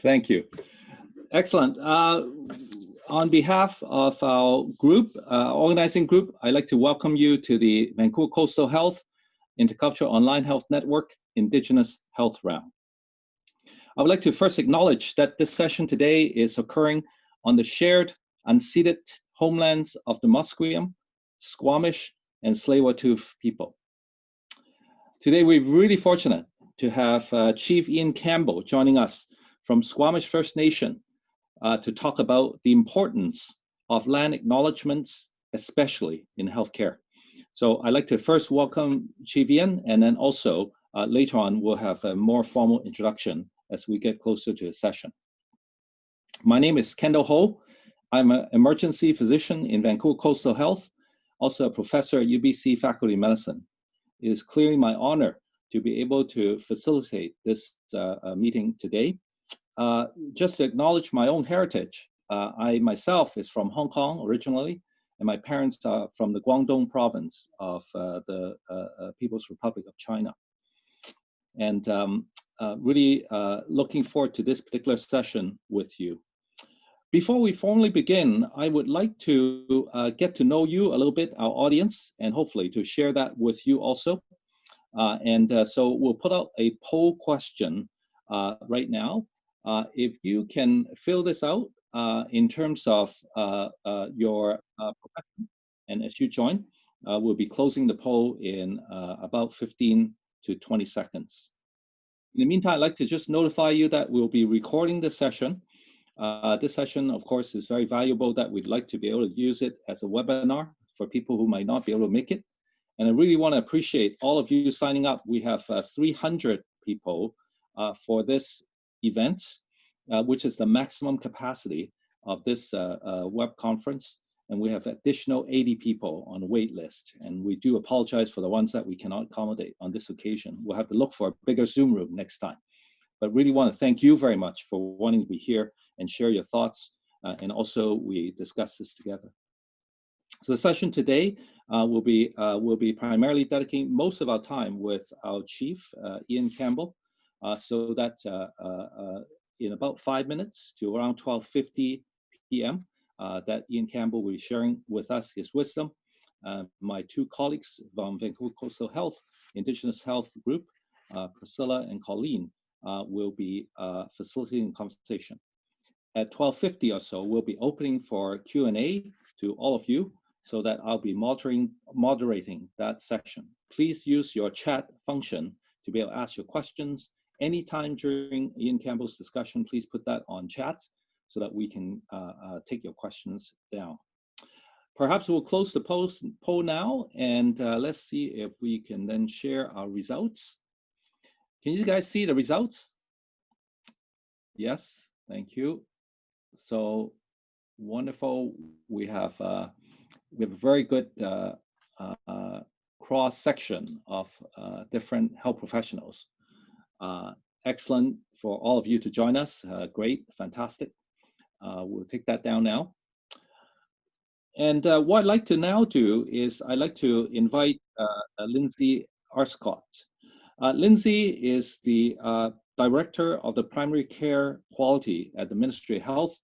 Thank you. Excellent. On behalf of our group, organizing group, I'd like to welcome you to the Vancouver Coastal Health Intercultural Online Health Network Indigenous Health Round. I would like to first acknowledge that this session today is occurring on the shared, unceded homelands of the Musqueam, Squamish, and Tsleil-Waututh people. Today, we're really fortunate to have Chief Ian Campbell joining us from Squamish First Nation to talk about the importance of land acknowledgements, especially in healthcare. So I'd like to first welcome Chief Ian, and then also later on, we'll have a more formal introduction as we get closer to the session. My name is Kendall Ho. I'm an emergency physician in Vancouver Coastal Health, also a professor at UBC Faculty of Medicine. It is clearly my honor to be able to facilitate this meeting today. Just to acknowledge my own heritage, I myself is from Hong Kong originally, and my parents are from the Guangdong province of the People's Republic of China. And really looking forward to this particular session with you. Before we formally begin, I would like to get to know you a little bit, our audience, and hopefully to share that with you also. So we'll put out a poll question right now. If you can fill this out in terms of your profession, and as you join, we'll be closing the poll in about 15 to 20 seconds. In the meantime, I'd like to just notify you that we'll be recording this session. This session, of course, is very valuable that we'd like to be able to use it as a webinar for people who might not be able to make it. And I really want to appreciate all of you signing up. We have 300 people for this event, which is the maximum capacity of this web conference. And we have additional 80 people on the wait list. And we do apologize for the ones that we cannot accommodate on this occasion. We'll have to look for a bigger Zoom room next time. But really want to thank you very much for wanting to be here and share your thoughts. And also we discuss this together. So the session today will be primarily dedicating most of our time with our chief, Ian Campbell, so that in about 5 minutes to around 12:50 p.m., that Ian Campbell will be sharing with us his wisdom. My two colleagues from Vancouver Coastal Health Indigenous Health Group, Priscilla and Colleen, will be facilitating the conversation. At 12:50 or so, we'll be opening for Q&A to all of you, so that I'll be moderating that section. Please use your chat function to be able to ask your questions. Anytime during Ian Campbell's discussion, please put that on chat so that we can take your questions down. Perhaps we'll close the poll now, and let's see if we can then share our results. Can you guys see the results? Yes, thank you. So wonderful. We have a very good cross section of different health professionals. Excellent for all of you to join us. Great, fantastic. We'll take that down now. And what I'd like to now do is I'd like to invite Lindsay Arscott. Lindsay is the Director of the Primary Care Quality at the Ministry of Health.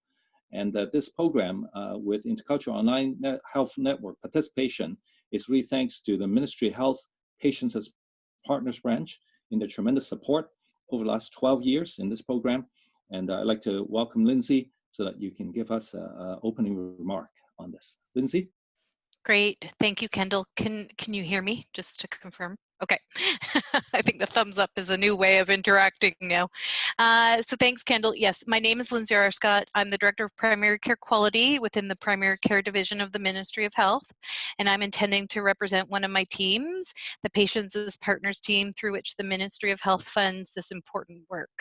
And this program with interCultural Online Health Network participation is really thanks to the Ministry of Health Patients as Partners branch in the tremendous support over the last 12 years in this program. And I'd like to welcome Lindsay so that you can give us an opening remark on this. Lindsay? Great, thank you, Kendall. Can you hear me, just to confirm? Okay, I think the thumbs up is a new way of interacting now. So thanks, Kendall. Yes, my name is Lindsay Arscott. I'm the Director of Primary Care Quality within the Primary Care Division of the Ministry of Health, and I'm intending to represent one of my teams, the Patients as Partners team, through which the Ministry of Health funds this important work.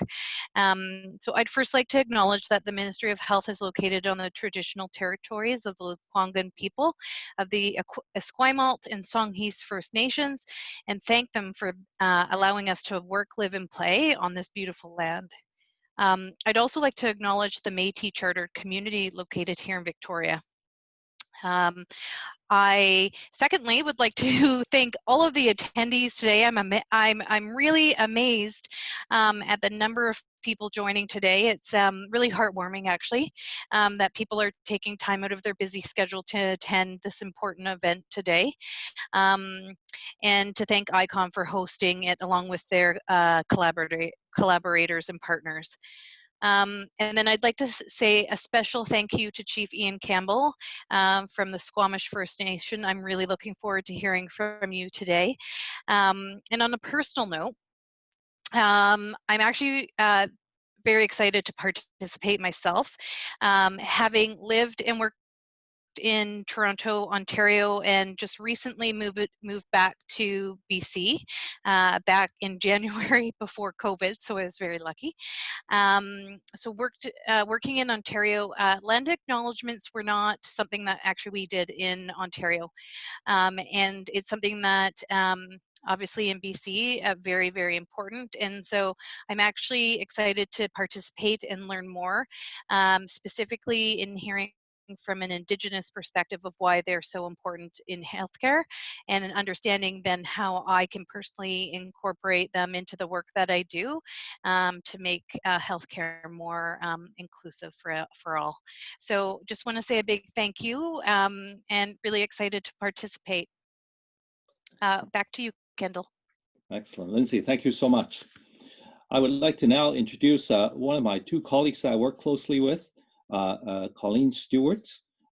So I'd first like to acknowledge that the Ministry of Health is located on the traditional territories of the Lekwungen people of the Esquimalt and Songhees First Nations, and thank them for allowing us to work, live, and play on this beautiful land. I'd also like to acknowledge the Métis chartered community located here in Victoria. I secondly would like to thank all of the attendees today. I'm really amazed at the number of people joining today. It's really heartwarming, actually, that people are taking time out of their busy schedule to attend this important event today. And to thank iCON for hosting it along with their collaborators and partners. And then I'd like to say a special thank you to Chief Ian Campbell from the Squamish First Nation. I'm really looking forward to hearing from you today. And on a personal note, I'm actually very excited to participate myself, having lived and worked in Toronto, Ontario, and just recently moved back to BC back in January before COVID, so I was very lucky. So working in Ontario, land acknowledgements were not something that actually we did in Ontario, and it's something that obviously in BC, very, very important. And so I'm actually excited to participate and learn more, specifically in hearing from an Indigenous perspective of why they're so important in healthcare, and an understanding then how I can personally incorporate them into the work that I do to make healthcare more inclusive for all. So just want to say a big thank you and really excited to participate. Back to you, Kendall. Excellent. Lindsay, thank you so much. I would like to now introduce one of my two colleagues that I work closely with, Colleen Stewart,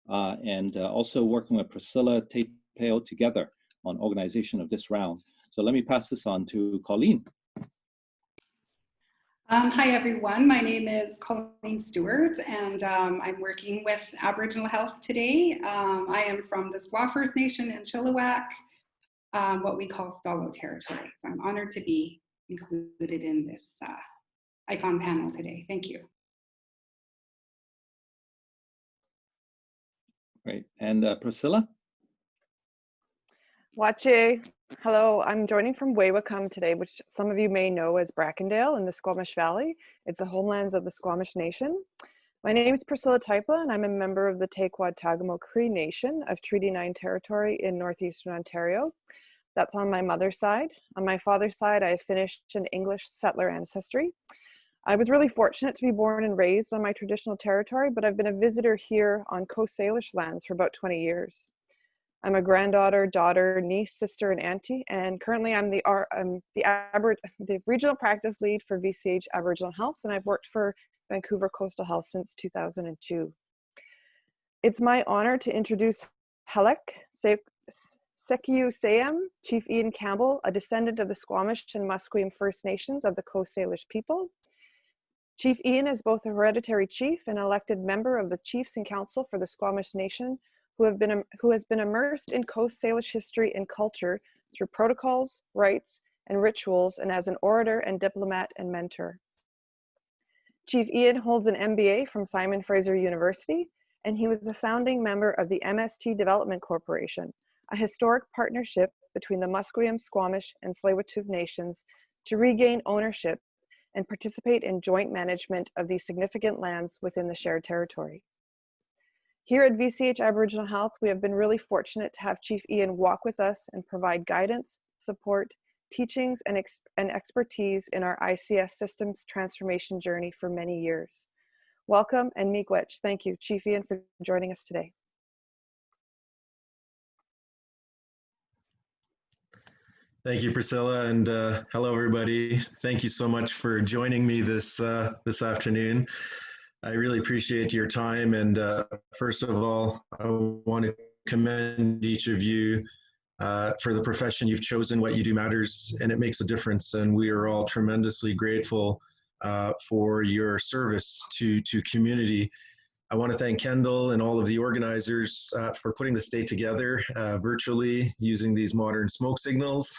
and also working with Priscilla Tapeo together on organization of this round. So let me pass this on to Colleen. Hi everyone, my name is Colleen Stewart and I'm working with Aboriginal Health today. I am from the Squaw First Nation in Chilliwack, what we call Stalo territory. So I'm honored to be included in this iCON panel today. Thank you. Great. And Priscilla? Wache. Hello, I'm joining from Wewakam today, which some of you may know as Brackendale in the Squamish Valley. It's the homelands of the Squamish Nation. My name is Priscilla Typla, and I'm a member of the Tequad-Tagamo Cree Nation of Treaty 9 territory in northeastern Ontario. That's on my mother's side. On my father's side, I finished an English settler ancestry. I was really fortunate to be born and raised on my traditional territory, but I've been a visitor here on Coast Salish lands for about 20 years. I'm a granddaughter, daughter, niece, sister, and auntie, and currently I'm the regional practice lead for VCH Aboriginal Health, and I've worked for Vancouver Coastal Health since 2002. It's my honor to introduce Halek Sekiu Sayam, Chief Ian Campbell, a descendant of the Squamish and Musqueam First Nations of the Coast Salish people. Chief Ian is both a hereditary chief and elected member of the Chiefs and Council for the Squamish Nation, who has been immersed in Coast Salish history and culture through protocols, rites, and rituals, and as an orator and diplomat and mentor. Chief Ian holds an MBA from Simon Fraser University, and he was a founding member of the MST Development Corporation, a historic partnership between the Musqueam, Squamish, and Tsleil-Waututh nations to regain ownership and participate in joint management of these significant lands within the shared territory. Here at VCH Aboriginal Health, we have been really fortunate to have Chief Ian walk with us and provide guidance, support, teachings, and expertise in our ICS systems transformation journey for many years. Welcome and miigwech. Thank you, Chief Ian, for joining us today. Thank you, Priscilla, and hello, everybody. Thank you so much for joining me this afternoon. I really appreciate your time, and first of all, I want to commend each of you for the profession you've chosen. What you do matters, and it makes a difference, and we are all tremendously grateful for your service to community. I want to thank Kendall and all of the organizers for putting this day together virtually using these modern smoke signals.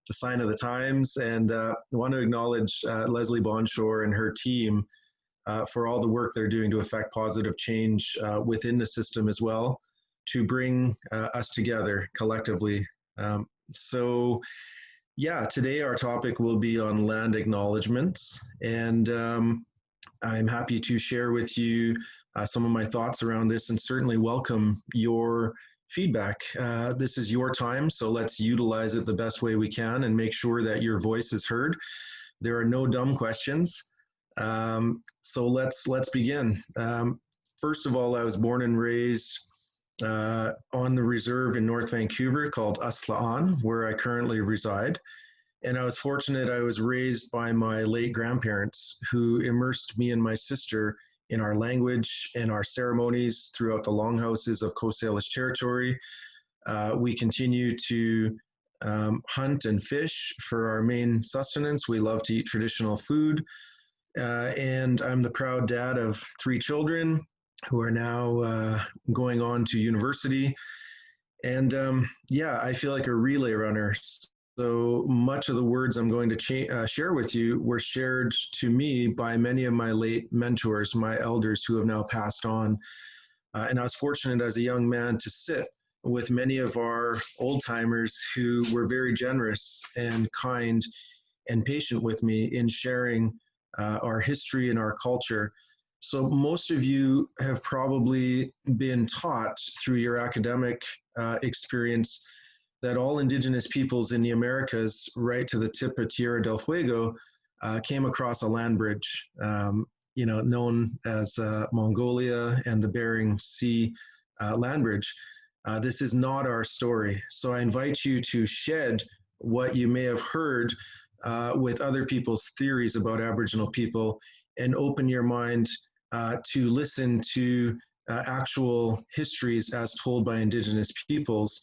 It's a sign of the times. And I want to acknowledge Leslie Bonshore and her team for all the work they're doing to affect positive change within the system as well, to bring us together collectively. So yeah, today our topic will be on land acknowledgements. And I'm happy to share with you some of my thoughts around this, and certainly welcome your feedback. This is your time, so let's utilize it the best way we can and make sure that your voice is heard. There are no dumb questions. So let's begin. First of all, I was born and raised on the reserve in North Vancouver called Aslaan, where I currently reside. And I was fortunate I was raised by my late grandparents, who immersed me and my sister in our language and our ceremonies throughout the longhouses of Coast Salish territory. We continue to hunt and fish for our main sustenance. We love to eat traditional food. And I'm the proud dad of 3 children who are now going on to university. And yeah, I feel like a relay runner. So much of the words I'm going to share with you were shared to me by many of my late mentors, my elders who have now passed on. And I was fortunate as a young man to sit with many of our old timers who were very generous and kind and patient with me in sharing our history and our culture. So most of you have probably been taught through your academic experience that all Indigenous peoples in the Americas, right to the tip of Tierra del Fuego, came across a land bridge, known as Mongolia and the Bering Sea land bridge. This is not our story. So I invite you to shed what you may have heard with other people's theories about Aboriginal people and open your mind to listen to actual histories as told by Indigenous peoples.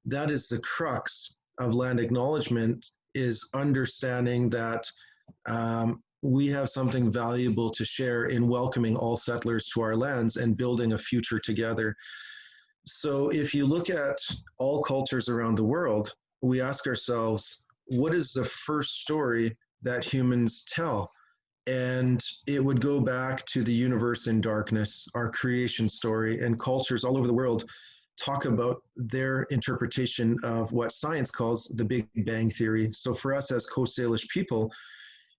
That is the crux of land acknowledgement, is understanding that we have something valuable to share in welcoming all settlers to our lands and building a future together. So if you look at all cultures around the world, we ask ourselves, what is the first story that humans tell? And it would go back to the universe in darkness, our creation story, and cultures all over the world talk about their interpretation of what science calls the Big Bang Theory. So for us as Coast Salish people,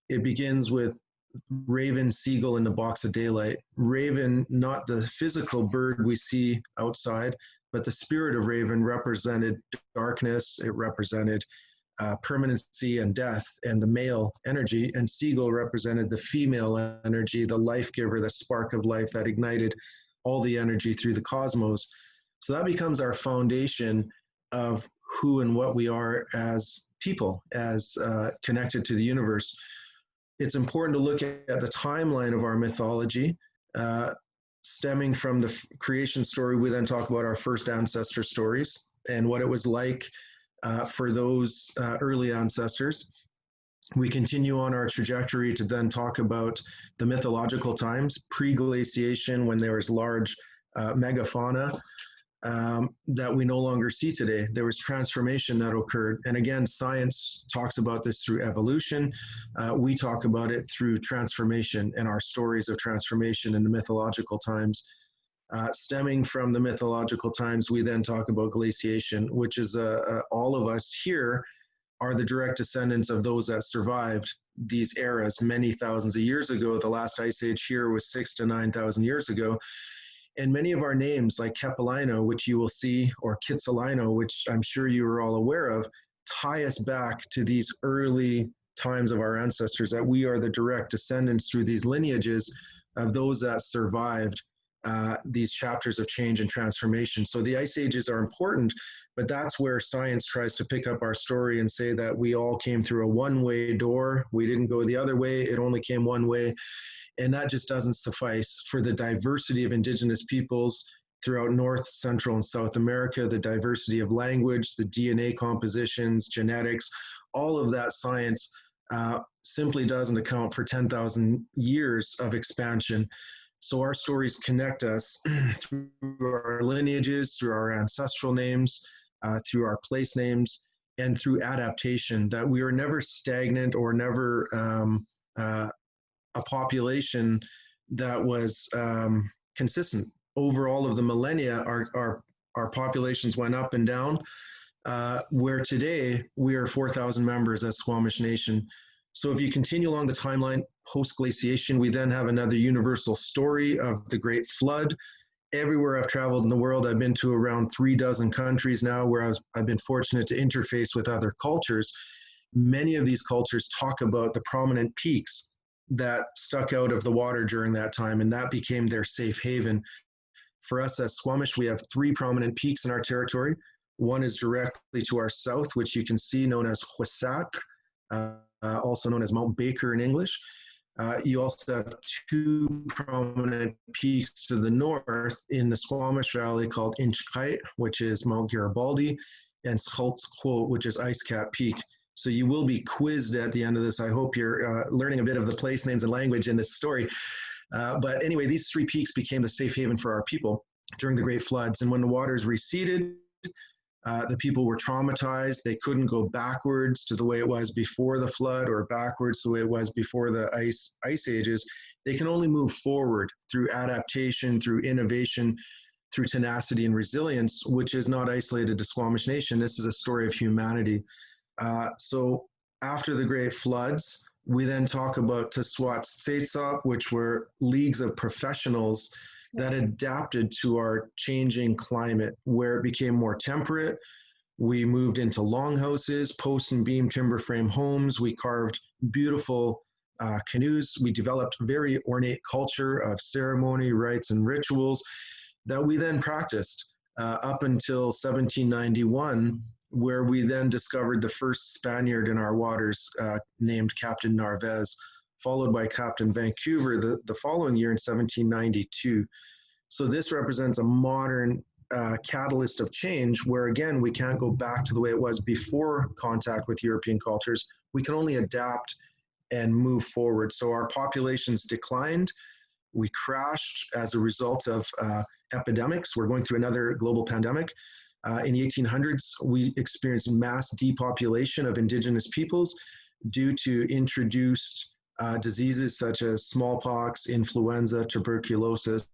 it begins with raven, seagull in the box of daylight. Raven, not the physical bird we see outside, but the spirit of raven represented darkness. It represented permanency and death and the male energy, and seagull represented the female energy, the life giver, the spark of life that ignited all the energy through the cosmos. So that becomes our foundation of who and what we are as people, as connected to the universe. It's important to look at the timeline of our mythology, stemming from the creation story. We then talk about our first ancestor stories and what it was like for those early ancestors. We continue on our trajectory to then talk about the mythological times, pre-glaciation, when there was large megafauna that we no longer see today. There was transformation that occurred. And again, science talks about this through evolution. We talk about it through transformation and our stories of transformation in the mythological times. Stemming from the mythological times, we then talk about glaciation, which is all of us here are the direct descendants of those that survived these eras many thousands of years ago. The last ice age here was 6,000 to 9,000 years ago. And many of our names, like Kepalino, which you will see, or Kitsilano, which I'm sure you are all aware of, tie us back to these early times of our ancestors, that we are the direct descendants through these lineages of those that survived these chapters of change and transformation. So the ice ages are important, but that's where science tries to pick up our story and say that we all came through a one-way door. We didn't go the other way. It only came one way. And that just doesn't suffice for the diversity of Indigenous peoples throughout North, Central, and South America, the diversity of language, the DNA compositions, genetics, all of that science simply doesn't account for 10,000 years of expansion. So our stories connect us through our lineages, through our ancestral names, through our place names, and through adaptation, that we are never stagnant or never a population that was consistent. Over all of the millennia, our populations went up and down, where today we are 4,000 members as Squamish Nation. So if you continue along the timeline, post-glaciation, we then have another universal story of the Great Flood. Everywhere I've traveled in the world, I've been to around 36 countries now, where I've been fortunate to interface with other cultures. Many of these cultures talk about the prominent peaks that stuck out of the water during that time, and that became their safe haven. For us as Squamish, we have 3 prominent peaks in our territory. One is directly to our south, which you can see, known as Huisac, also known as Mount Baker in English. You also have 2 prominent peaks to the north in the Squamish Valley called Inchkite, which is Mount Garibaldi, and Schultz-Quote, which is Ice Cap Peak. So you will be quizzed at the end of this. I hope you're learning a bit of the place names and language in this story. But anyway, these 3 peaks became the safe haven for our people during the Great Floods. And when the waters receded, the people were traumatized. They couldn't go backwards to the way it was before the flood or backwards the way it was before the ice ages. They can only move forward through adaptation, through innovation, through tenacity and resilience, which is not isolated to Squamish Nation. This is a story of humanity. So after the Great Floods, we then talk about Tswat Tsetsop, which were leagues of professionals that adapted to our changing climate, where it became more temperate. We moved into longhouses, post and beam timber frame homes. We carved beautiful canoes. We developed very ornate culture of ceremony, rites, and rituals that we then practiced up until 1791, where we then discovered the first Spaniard in our waters named Captain Narvaez, followed by Captain Vancouver the following year in 1792. So this represents a modern catalyst of change where, again, we can't go back to the way it was before contact with European cultures. We can only adapt and move forward. So our populations declined. We crashed as a result of epidemics. We're going through another global pandemic. In the 1800s, we experienced mass depopulation of Indigenous peoples due to introduced diseases such as smallpox, influenza, tuberculosis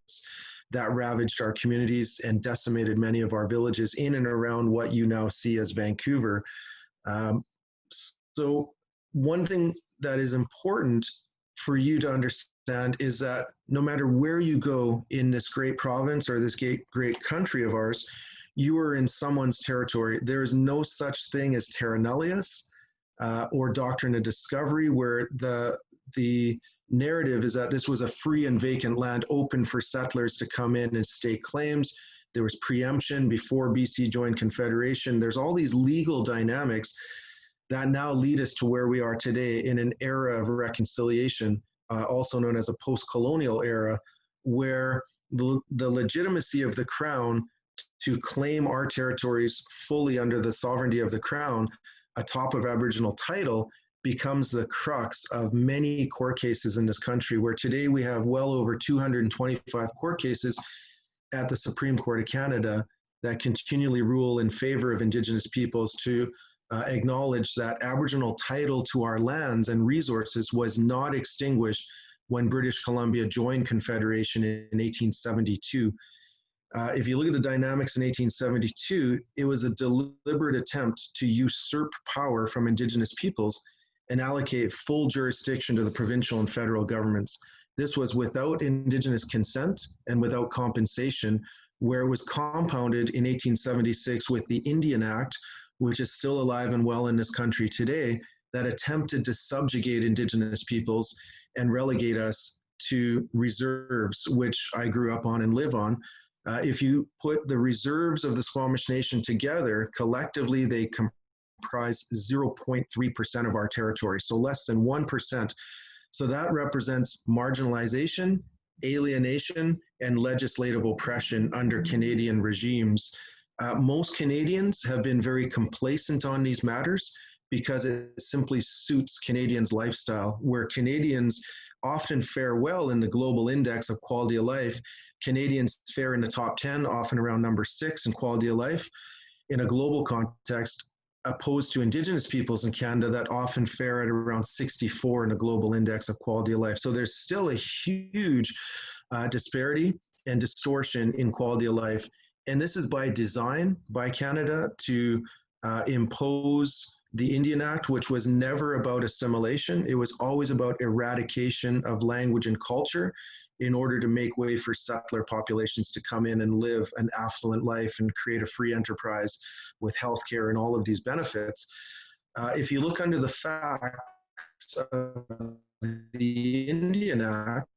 that ravaged our communities and decimated many of our villages in and around what you now see as Vancouver. So one thing that is important for you to understand is that no matter where you go in this great province or this great country of ours, you are in someone's territory. There is no such thing as terra nullius or doctrine of discovery, where the narrative is that this was a free and vacant land open for settlers to come in and stake claims. There was preemption before BC joined Confederation. There's all these legal dynamics that now lead us to where we are today in an era of reconciliation, also known as a post-colonial era, where the legitimacy of the Crown to claim our territories fully under the sovereignty of the Crown atop of Aboriginal title becomes the crux of many court cases in this country, where today we have well over 225 court cases at the Supreme Court of Canada that continually rule in favor of Indigenous peoples to acknowledge that Aboriginal title to our lands and resources was not extinguished when British Columbia joined Confederation in 1872. If you look at the dynamics in 1872, it was a deliberate attempt to usurp power from Indigenous peoples and allocate full jurisdiction to the provincial and federal governments. This was without Indigenous consent and without compensation, where it was compounded in 1876 with the Indian Act, which is still alive and well in this country today, that attempted to subjugate Indigenous peoples and relegate us to reserves, which I grew up on and live on. If you put the reserves of the Squamish Nation together, collectively they comprise 0.3% of our territory, so less than 1%. So that represents marginalization, alienation, and legislative oppression under Canadian regimes. Most Canadians have been very complacent on these matters because it simply suits Canadians' lifestyle, where Canadians often fare well in the global index of quality of life. Canadians fare in the top 10, often around number 6 in quality of life in a global context, opposed to Indigenous peoples in Canada that often fare at around 64 in a global index of quality of life. So there's still a huge disparity and distortion in quality of life. And this is by design by Canada to impose the Indian Act, which was never about assimilation. It was always about eradication of language and culture in order to make way for settler populations to come in and live an affluent life and create a free enterprise with healthcare and all of these benefits. If you look under the facts of the Indian Act,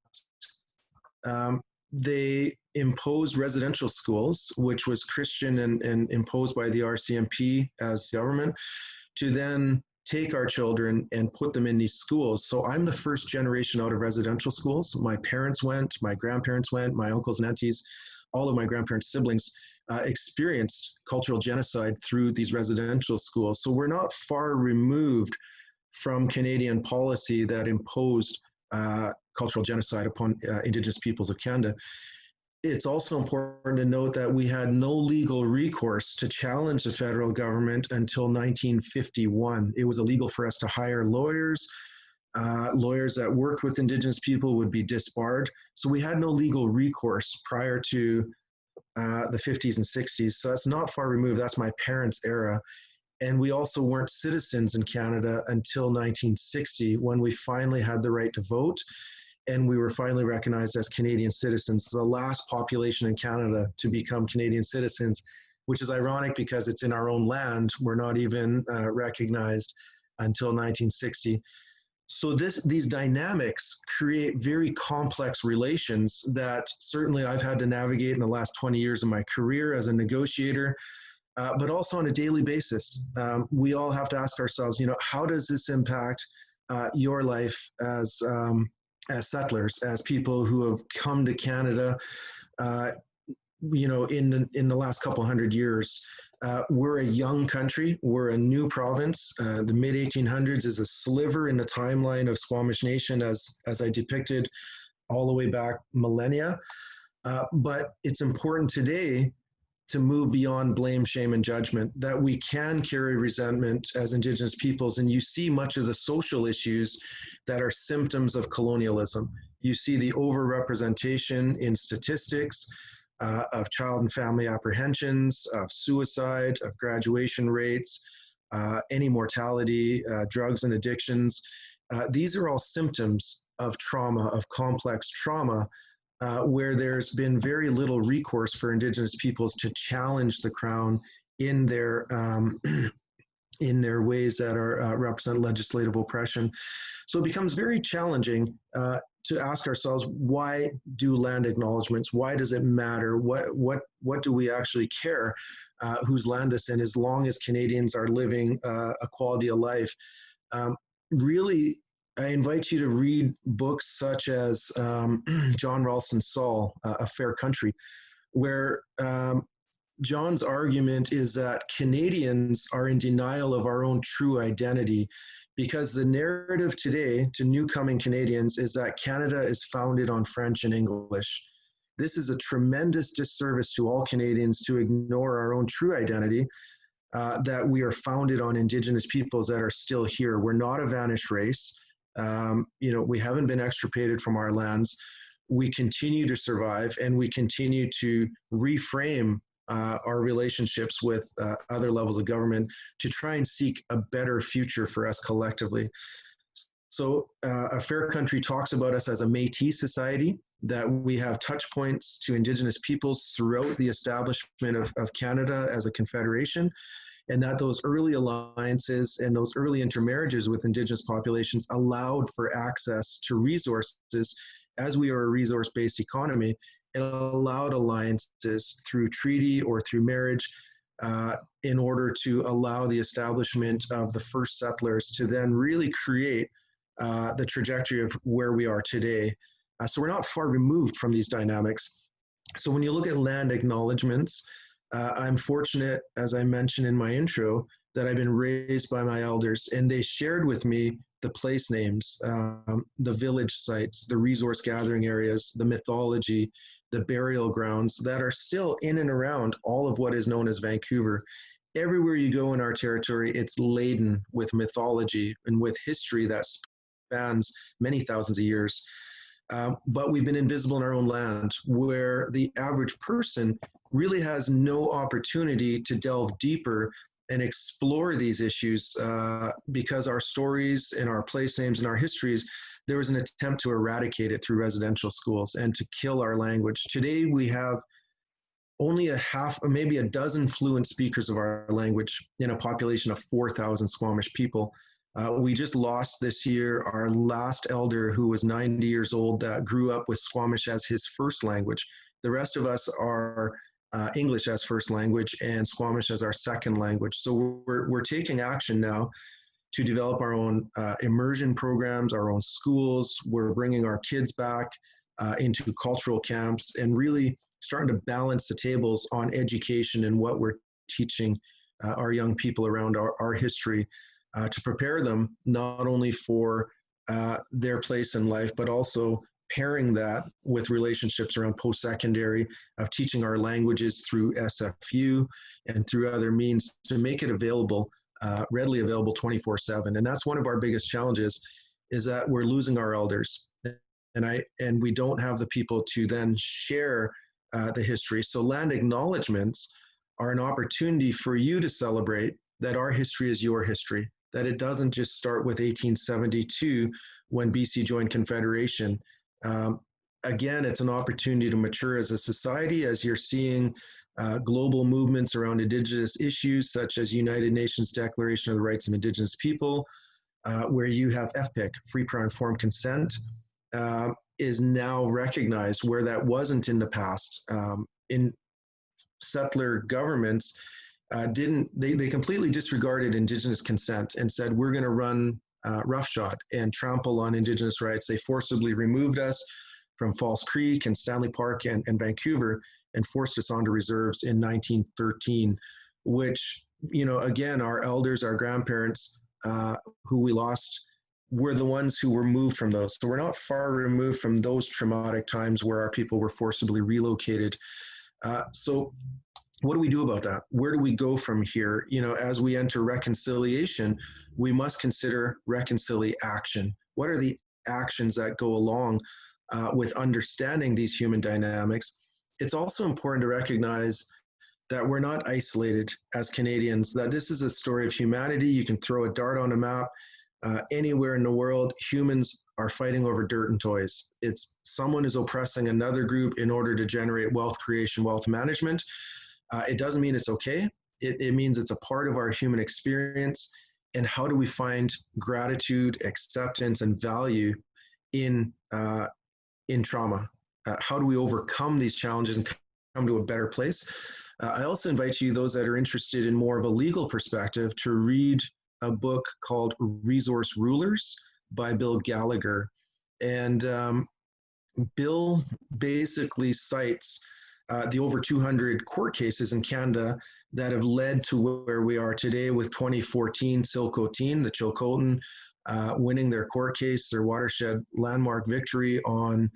they imposed residential schools, which was Christian and imposed by the RCMP as government, to then take our children and put them in these schools. So I'm the first generation out of residential schools. My parents went, my grandparents went, my uncles and aunties, all of my grandparents' siblings experienced cultural genocide through these residential schools. So we're not far removed from Canadian policy that imposed cultural genocide upon Indigenous peoples of Canada. It's also important to note that we had no legal recourse to challenge the federal government until 1951. It was illegal for us to hire lawyers. Lawyers that worked with Indigenous people would be disbarred. So we had no legal recourse prior to the 50s and 60s. So that's not far removed. That's my parents' era. And we also weren't citizens in Canada until 1960, when we finally had the right to vote. And we were finally recognized as Canadian citizens, the last population in Canada to become Canadian citizens, which is ironic because it's in our own land. We're not even recognized until 1960. So these dynamics create very complex relations that certainly I've had to navigate in the last 20 years of my career as a negotiator, but also on a daily basis. We all have to ask ourselves, how does this impact your life as settlers, as people who have come to Canada, in the last couple hundred years. We're a young country. We're a new province. The mid-1800s is a sliver in the timeline of Squamish Nation, as I depicted all the way back millennia. But it's important today to move beyond blame, shame, and judgment, that we can carry resentment as Indigenous peoples. And you see much of the social issues that are symptoms of colonialism. You see the overrepresentation in statistics of child and family apprehensions, of suicide, of graduation rates, any mortality, drugs and addictions. These are all symptoms of trauma, of complex trauma, where there's been very little recourse for Indigenous peoples to challenge the Crown in their ways that are represent legislative oppression. So it becomes very challenging to ask ourselves, why do land acknowledgements? Why does it matter? What do we actually care whose land this in, as long as Canadians are living a quality of life? Really, I invite you to read books such as John Ralston Saul, A Fair Country, where John's argument is that Canadians are in denial of our own true identity, because the narrative today to newcoming Canadians is that Canada is founded on French and English. This is a tremendous disservice to all Canadians to ignore our own true identity, that we are founded on Indigenous peoples that are still here. We're not a vanished race. We haven't been extirpated from our lands. We continue to survive, and we continue to reframe our relationships with other levels of government to try and seek a better future for us collectively. So A Fair Country talks about us as a Métis society, that we have touch points to Indigenous peoples throughout the establishment of Canada as a confederation, and that those early alliances and those early intermarriages with Indigenous populations allowed for access to resources. As we are a resource-based economy, it allowed alliances through treaty or through marriage in order to allow the establishment of the first settlers to then really create the trajectory of where we are today. So we're not far removed from these dynamics. So when you look at land acknowledgements, I'm fortunate, as I mentioned in my intro, that I've been raised by my elders, and they shared with me the place names, the village sites, the resource gathering areas, the mythology, the burial grounds that are still in and around all of what is known as Vancouver. Everywhere you go in our territory, it's laden with mythology and with history that spans many thousands of years. But we've been invisible in our own land, where the average person really has no opportunity to delve deeper and explore these issues because our stories and our place names and our histories, there was an attempt to eradicate it through residential schools and to kill our language. Today, we have only maybe a dozen fluent speakers of our language in a population of 4,000 Squamish people. We just lost this year our last elder who was 90 years old that grew up with Squamish as his first language. The rest of us are English as first language and Squamish as our second language. So we're taking action now to develop our own immersion programs, our own schools. We're bringing our kids back into cultural camps and really starting to balance the tables on education and what we're teaching our young people around our history to prepare them not only for their place in life, but also pairing that with relationships around post-secondary, of teaching our languages through SFU and through other means to make it available, readily available 24/7. And that's one of our biggest challenges, is that we're losing our elders. And we don't have the people to then share the history. So land acknowledgements are an opportunity for you to celebrate that our history is your history, that it doesn't just start with 1872 when BC joined Confederation. Again, it's an opportunity to mature as a society, as you're seeing global movements around Indigenous issues, such as United Nations Declaration of the Rights of Indigenous People, where you have FPIC, free, prior, informed consent, is now recognized, where that wasn't in the past. In settler governments, they completely disregarded Indigenous consent and said, we're going to run roughshod and trample on Indigenous rights. They forcibly removed us from False Creek and Stanley Park and Vancouver and forced us onto reserves in 1913, which, you know, again, our elders, our grandparents who we lost were the ones who were moved from those. So we're not far removed from those traumatic times where our people were forcibly relocated. So what do we do about that? Where do we go from here? You know, as we enter reconciliation, we must consider reconciliation. What are the actions that go along with understanding these human dynamics? It's also important to recognize that we're not isolated as Canadians, that this is a story of humanity. You can throw a dart on a map. Anywhere in the world, humans are fighting over dirt and toys. It's someone is oppressing another group in order to generate wealth creation, wealth management. It doesn't mean it's okay. It means it's a part of our human experience. And how do we find gratitude, acceptance, and value in trauma? How do we overcome these challenges and come to a better place? I also invite you, those that are interested in more of a legal perspective, to read a book called Resource Rulers by Bill Gallagher. And Bill basically cites the over 200 court cases in Canada that have led to where we are today with 2014 Silcotin, the Chilcotin, winning their court case, their watershed landmark victory on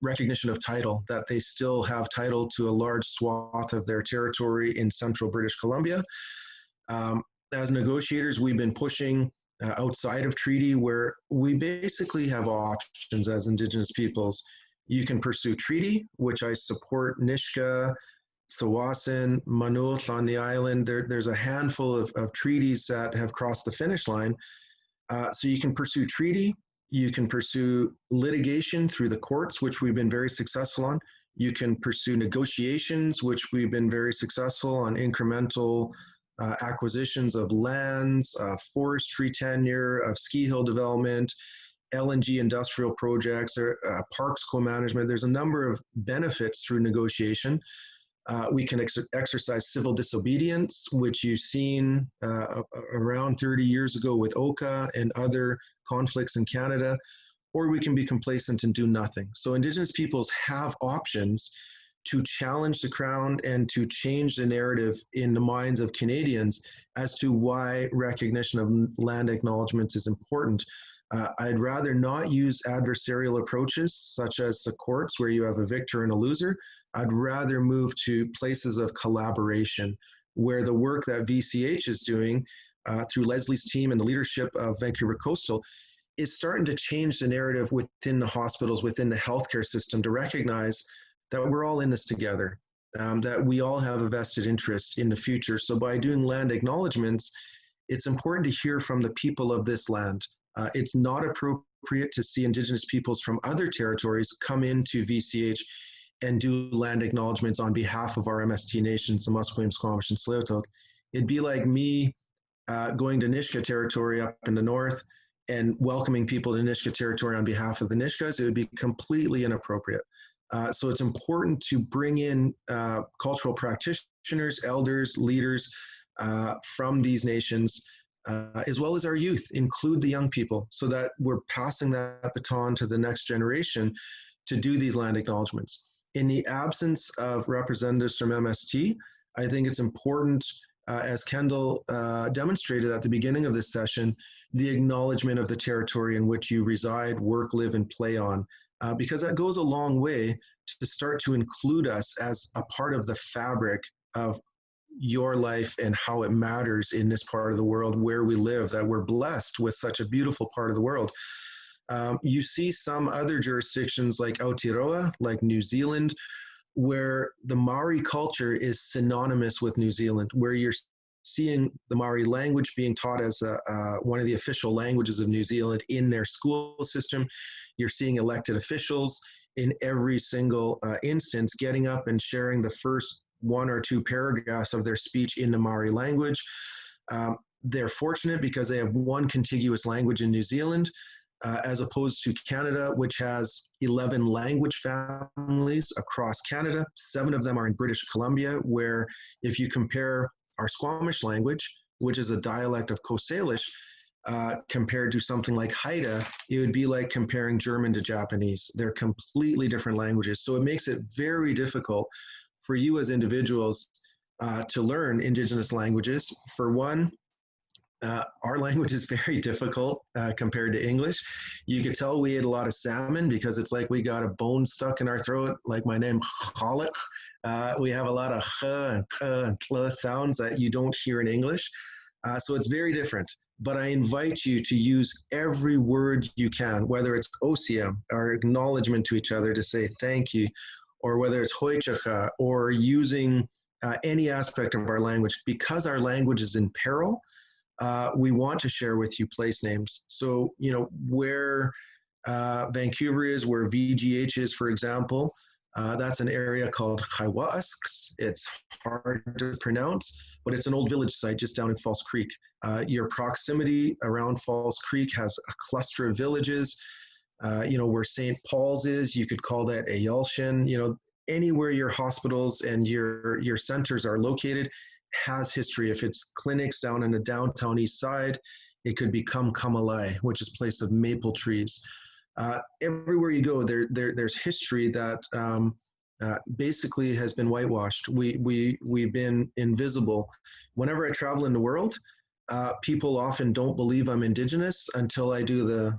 recognition of title, that they still have title to a large swath of their territory in central British Columbia. As negotiators, we've been pushing outside of treaty, where we basically have options as Indigenous peoples. You can pursue treaty, which I support. Nisga'a, Tsawwassen, Manulth on the island. There's a handful of treaties that have crossed the finish line. So you can pursue treaty. You can pursue litigation through the courts, which we've been very successful on. You can pursue negotiations, which we've been very successful on, incremental acquisitions of lands, forestry tenure, of ski hill development, LNG industrial projects, or parks co-management. There's a number of benefits through negotiation. We can exercise civil disobedience, which you've seen around 30 years ago with Oka and other conflicts in Canada, or we can be complacent and do nothing. So Indigenous peoples have options to challenge the Crown and to change the narrative in the minds of Canadians as to why recognition of land acknowledgements is important. I'd rather not use adversarial approaches, such as the courts, where you have a victor and a loser. I'd rather move to places of collaboration, where the work that VCH is doing through Leslie's team and the leadership of Vancouver Coastal is starting to change the narrative within the hospitals, within the healthcare system, to recognize that we're all in this together, that we all have a vested interest in the future. So by doing land acknowledgements, it's important to hear from the people of this land. It's not appropriate to see Indigenous peoples from other territories come into VCH and do land acknowledgements on behalf of our MST nations, the Musqueam, Squamish, and Tsleil-Waututh. It'd be like me going to Nisga'a territory up in the north and welcoming people to Nisga'a territory on behalf of the Nisga'as, it would be completely inappropriate. So it's important to bring in cultural practitioners, elders, leaders from these nations, as well as our youth, include the young people, so that we're passing that baton to the next generation to do these land acknowledgements. In the absence of representatives from MST, I think it's important, as Kendall demonstrated at the beginning of this session, the acknowledgement of the territory in which you reside, work, live, and play on, because that goes a long way to start to include us as a part of the fabric of your life and how it matters in this part of the world where we live, that we're blessed with such a beautiful part of the world. You see some other jurisdictions like Aotearoa, like New Zealand, where the Maori culture is synonymous with New Zealand, where you're seeing the Maori language being taught as one of the official languages of New Zealand in their school system. You're seeing elected officials in every single instance getting up and sharing the first 1 or 2 paragraphs of their speech in the Maori language. They're fortunate because they have one contiguous language in New Zealand, as opposed to Canada, which has 11 language families across Canada. 7 of them are in British Columbia, where if you compare our Squamish language, which is a dialect of Coast Salish, compared to something like Haida, it would be like comparing German to Japanese. They're completely different languages. So it makes it very difficult for you as individuals to learn Indigenous languages. For one, our language is very difficult compared to English. You could tell we ate a lot of salmon because it's like we got a bone stuck in our throat, like my name, Khalek. We have a lot of h and k and tl sounds that you don't hear in English. So it's very different. But I invite you to use every word you can, whether it's osia, our acknowledgement to each other to say thank you, or whether it's hoichacha, or using any aspect of our language. Because our language is in peril, we want to share with you place names. So, you know, where Vancouver is, where VGH is, for example, that's an area called Haiwaasks. It's hard to pronounce, but it's an old village site just down in False Creek. Your proximity around False Creek has a cluster of villages. You know, where St. Paul's is, you could call that Ayalshin. You know, anywhere your hospitals and your centers are located has history. If it's clinics down in the downtown east side, it could become Kamalai, which is a place of maple trees. Everywhere you go, there's history that basically has been whitewashed. We've been invisible. Whenever I travel in the world, people often don't believe I'm Indigenous until I do the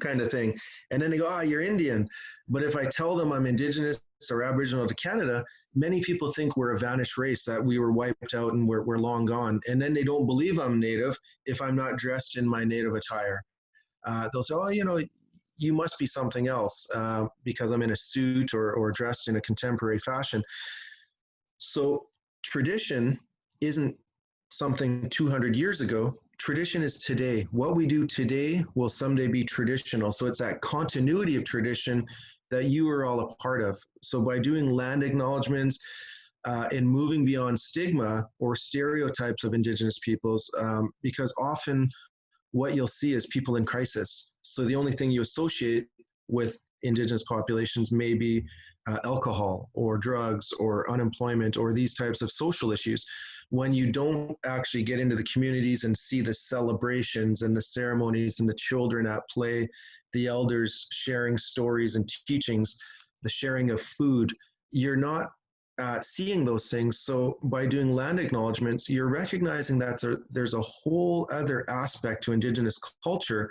kind of thing. And then they go, you're Indian. But if I tell them I'm Indigenous or Aboriginal to Canada, many people think we're a vanished race, that we were wiped out and we're long gone. And then they don't believe I'm Native if I'm not dressed in my Native attire. They'll say, you know, you must be something else because I'm in a suit or dressed in a contemporary fashion. So tradition isn't something 200 years ago. Tradition is today. What we do today will someday be traditional. So it's that continuity of tradition that you are all a part of. So by doing land acknowledgements and moving beyond stigma or stereotypes of Indigenous peoples, because often what you'll see is people in crisis. So the only thing you associate with Indigenous populations may be alcohol or drugs or unemployment or these types of social issues. When you don't actually get into the communities and see the celebrations and the ceremonies and the children at play, the elders sharing stories and teachings, the sharing of food, you're not seeing those things. So by doing land acknowledgements, you're recognizing that there's a whole other aspect to Indigenous culture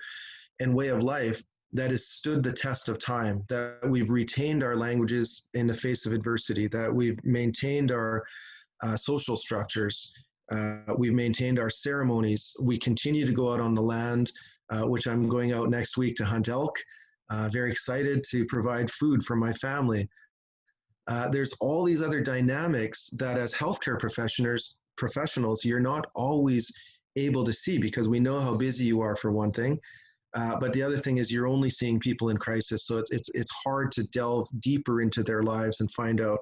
and way of life that has stood the test of time, that we've retained our languages in the face of adversity, that we've maintained our social structures, we've maintained our ceremonies. We continue to go out on the land, which I'm going out next week to hunt elk. Very excited to provide food for my family. There's all these other dynamics that as healthcare professionals, you're not always able to see because we know how busy you are, for one thing. But the other thing is you're only seeing people in crisis. So it's hard to delve deeper into their lives and find out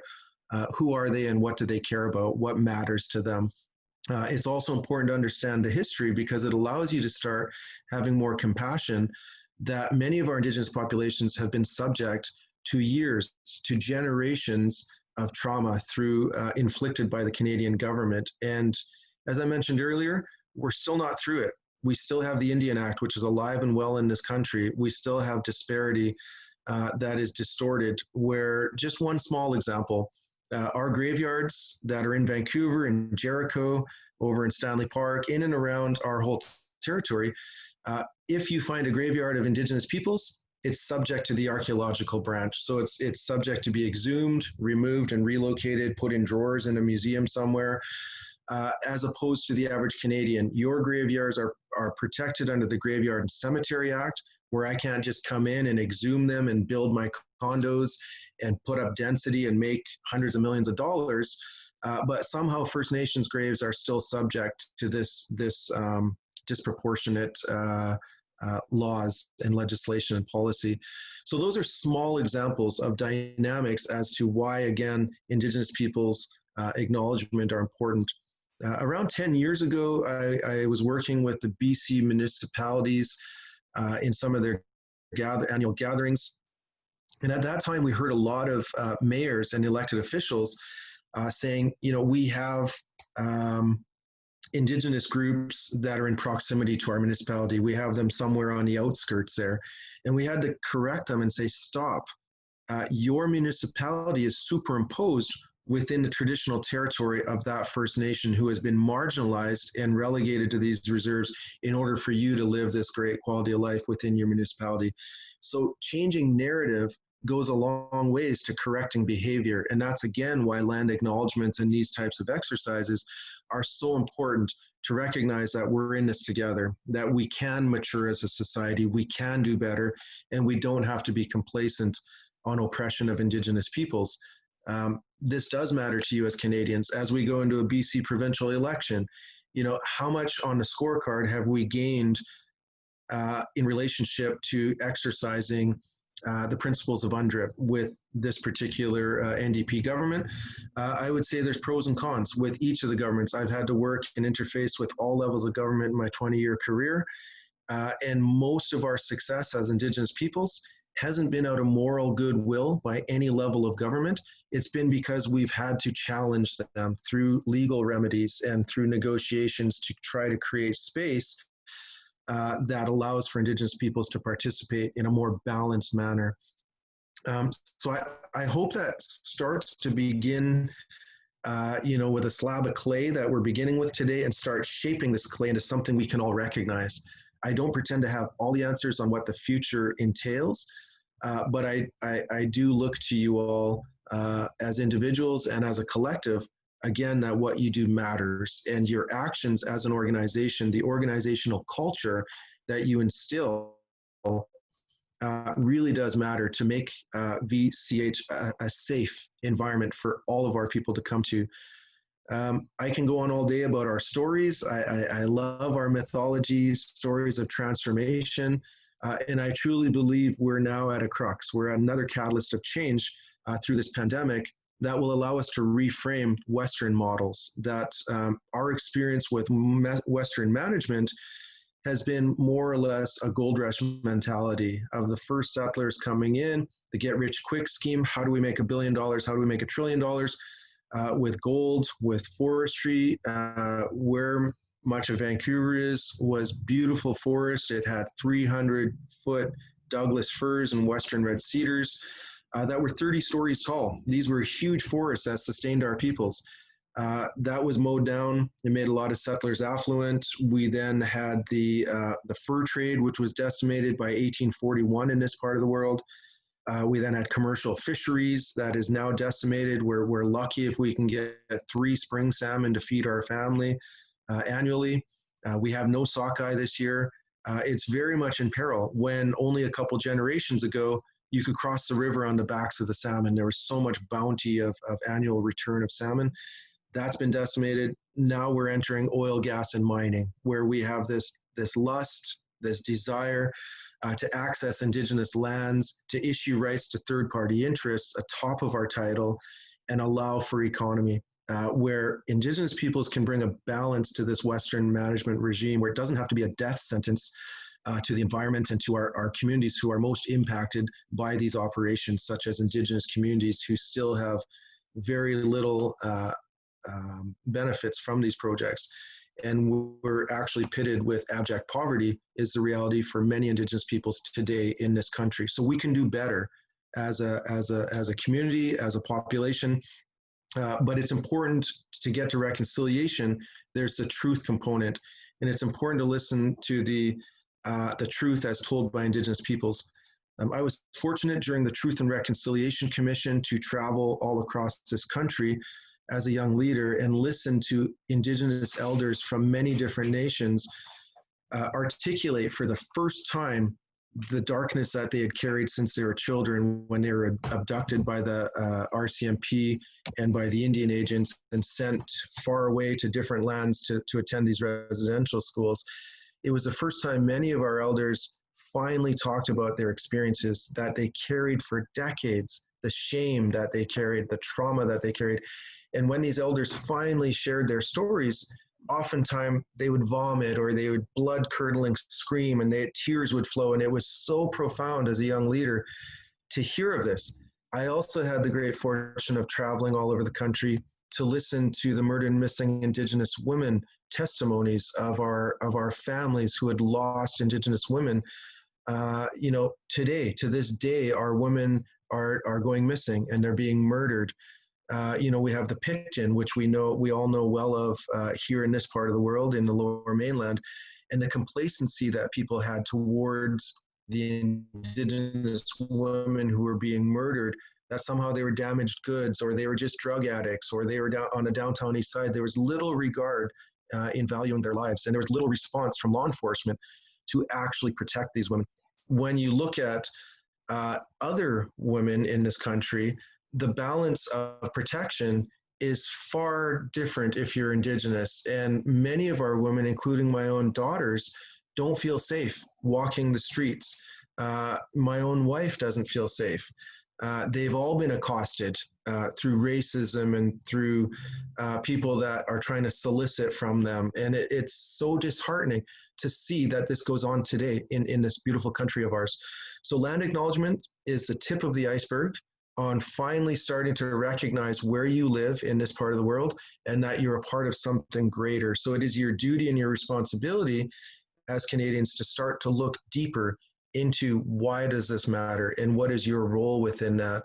who are they and what do they care about, what matters to them. It's also important to understand the history because it allows you to start having more compassion that many of our Indigenous populations have been subject to years, to generations of trauma inflicted by the Canadian government. And as I mentioned earlier, we're still not through it. We still have the Indian Act, which is alive and well in this country. We still have disparity that is distorted, where just one small example, our graveyards that are in Vancouver and Jericho, over in Stanley Park, in and around our whole territory, if you find a graveyard of Indigenous peoples, it's subject to the archaeological branch. So it's subject to be exhumed, removed, and relocated, put in drawers in a museum somewhere. As opposed to the average Canadian, your graveyards are protected under the Graveyard and Cemetery Act, where I can't just come in and exhume them and build my condos and put up density and make hundreds of millions of dollars. But somehow First Nations graves are still subject to this disproportionate laws and legislation and policy. So those are small examples of dynamics as to why, again, Indigenous peoples' acknowledgement are important. Around 10 years ago, I was working with the BC municipalities in some of their annual gatherings. And at that time, we heard a lot of mayors and elected officials saying, we have Indigenous groups that are in proximity to our municipality. We have them somewhere on the outskirts there. And we had to correct them and say, stop. Your municipality is superimposed within the traditional territory of that First Nation who has been marginalized and relegated to these reserves in order for you to live this great quality of life within your municipality. So changing narrative goes a long ways to correcting behavior. And that's again why land acknowledgements and these types of exercises are so important, to recognize that we're in this together, that we can mature as a society, we can do better, and we don't have to be complacent on oppression of Indigenous peoples. This does matter to you as Canadians. As we go into a BC provincial election, how much on the scorecard have we gained in relationship to exercising the principles of UNDRIP with this particular NDP government? I would say there's pros and cons with each of the governments. I've had to work and interface with all levels of government in my 20-year career, and most of our success as Indigenous peoples hasn't been out of moral goodwill by any level of government. It's been because we've had to challenge them through legal remedies and through negotiations to try to create space that allows for Indigenous peoples to participate in a more balanced manner. So I hope that starts to begin with a slab of clay that we're beginning with today, and start shaping this clay into something we can all recognize. I don't pretend to have all the answers on what the future entails, but I do look to you all as individuals and as a collective, again, that what you do matters, and your actions as an organization, the organizational culture that you instill really does matter to make VCH a safe environment for all of our people to come to. I can go on all day about our stories. I love our mythologies, stories of transformation, and I truly believe we're now at a crux. We're at another catalyst of change through this pandemic that will allow us to reframe Western models, that our experience with Western management has been more or less a gold rush mentality of the first settlers coming in, the get rich quick scheme. How do we make $1 billion? How do we make $1 trillion? With gold, with forestry, where much of Vancouver was beautiful forest. It had 300-foot Douglas firs and Western red cedars that were 30 stories tall. These were huge forests that sustained our peoples. That was mowed down. It made a lot of settlers affluent. We then had the fur trade, which was decimated by 1841 in this part of the world. We then had commercial fisheries that is now decimated. We're lucky if we can get 3 spring salmon to feed our family annually. We have no sockeye this year. It's very much in peril when only a couple generations ago, you could cross the river on the backs of the salmon. There was so much bounty of annual return of salmon. That's been decimated. Now we're entering oil, gas, and mining, where we have this lust, this desire to access Indigenous lands, to issue rights to third-party interests atop of our title, and allow for economy. where Indigenous peoples can bring a balance to this Western management regime, where it doesn't have to be a death sentence to the environment and to our communities who are most impacted by these operations, such as Indigenous communities who still have very little benefits from these projects. And we're actually pitted with abject poverty is the reality for many Indigenous peoples today in this country. So we can do better as a community, as a population. But it's important to get to reconciliation. There's the truth component, and it's important to listen to the truth as told by Indigenous peoples. I was fortunate during the Truth and Reconciliation Commission to travel all across this country as a young leader and listen to Indigenous elders from many different nations articulate for the first time the darkness that they had carried since they were children, when they were abducted by the RCMP and by the Indian agents and sent far away to different lands to attend these residential schools. It was the first time many of our elders finally talked about their experiences that they carried for decades, the shame that they carried, the trauma that they carried. And when these elders finally shared their stories, oftentimes they would vomit or they would blood-curdling scream, and tears would flow. And it was so profound as a young leader to hear of this. I also had the great fortune of traveling all over the country to listen to the murdered and missing Indigenous women testimonies of our families who had lost Indigenous women. Today, to this day, our women are going missing and they're being murdered. We have the Picton, which we all know well of here in this part of the world, in the Lower Mainland, and the complacency that people had towards the Indigenous women who were being murdered, that somehow they were damaged goods, or they were just drug addicts, or they were down on the downtown east side. There was little regard in valuing their lives, and there was little response from law enforcement to actually protect these women. When you look at other women in this country, the balance of protection is far different if you're Indigenous. And many of our women, including my own daughters, don't feel safe walking the streets. My own wife doesn't feel safe. They've all been accosted through racism and through people that are trying to solicit from them. And it's so disheartening to see that this goes on today in this beautiful country of ours. So land acknowledgement is the tip of the iceberg on finally starting to recognize where you live in this part of the world and that you're a part of something greater. So it is your duty and your responsibility as Canadians to start to look deeper into why does this matter and what is your role within that,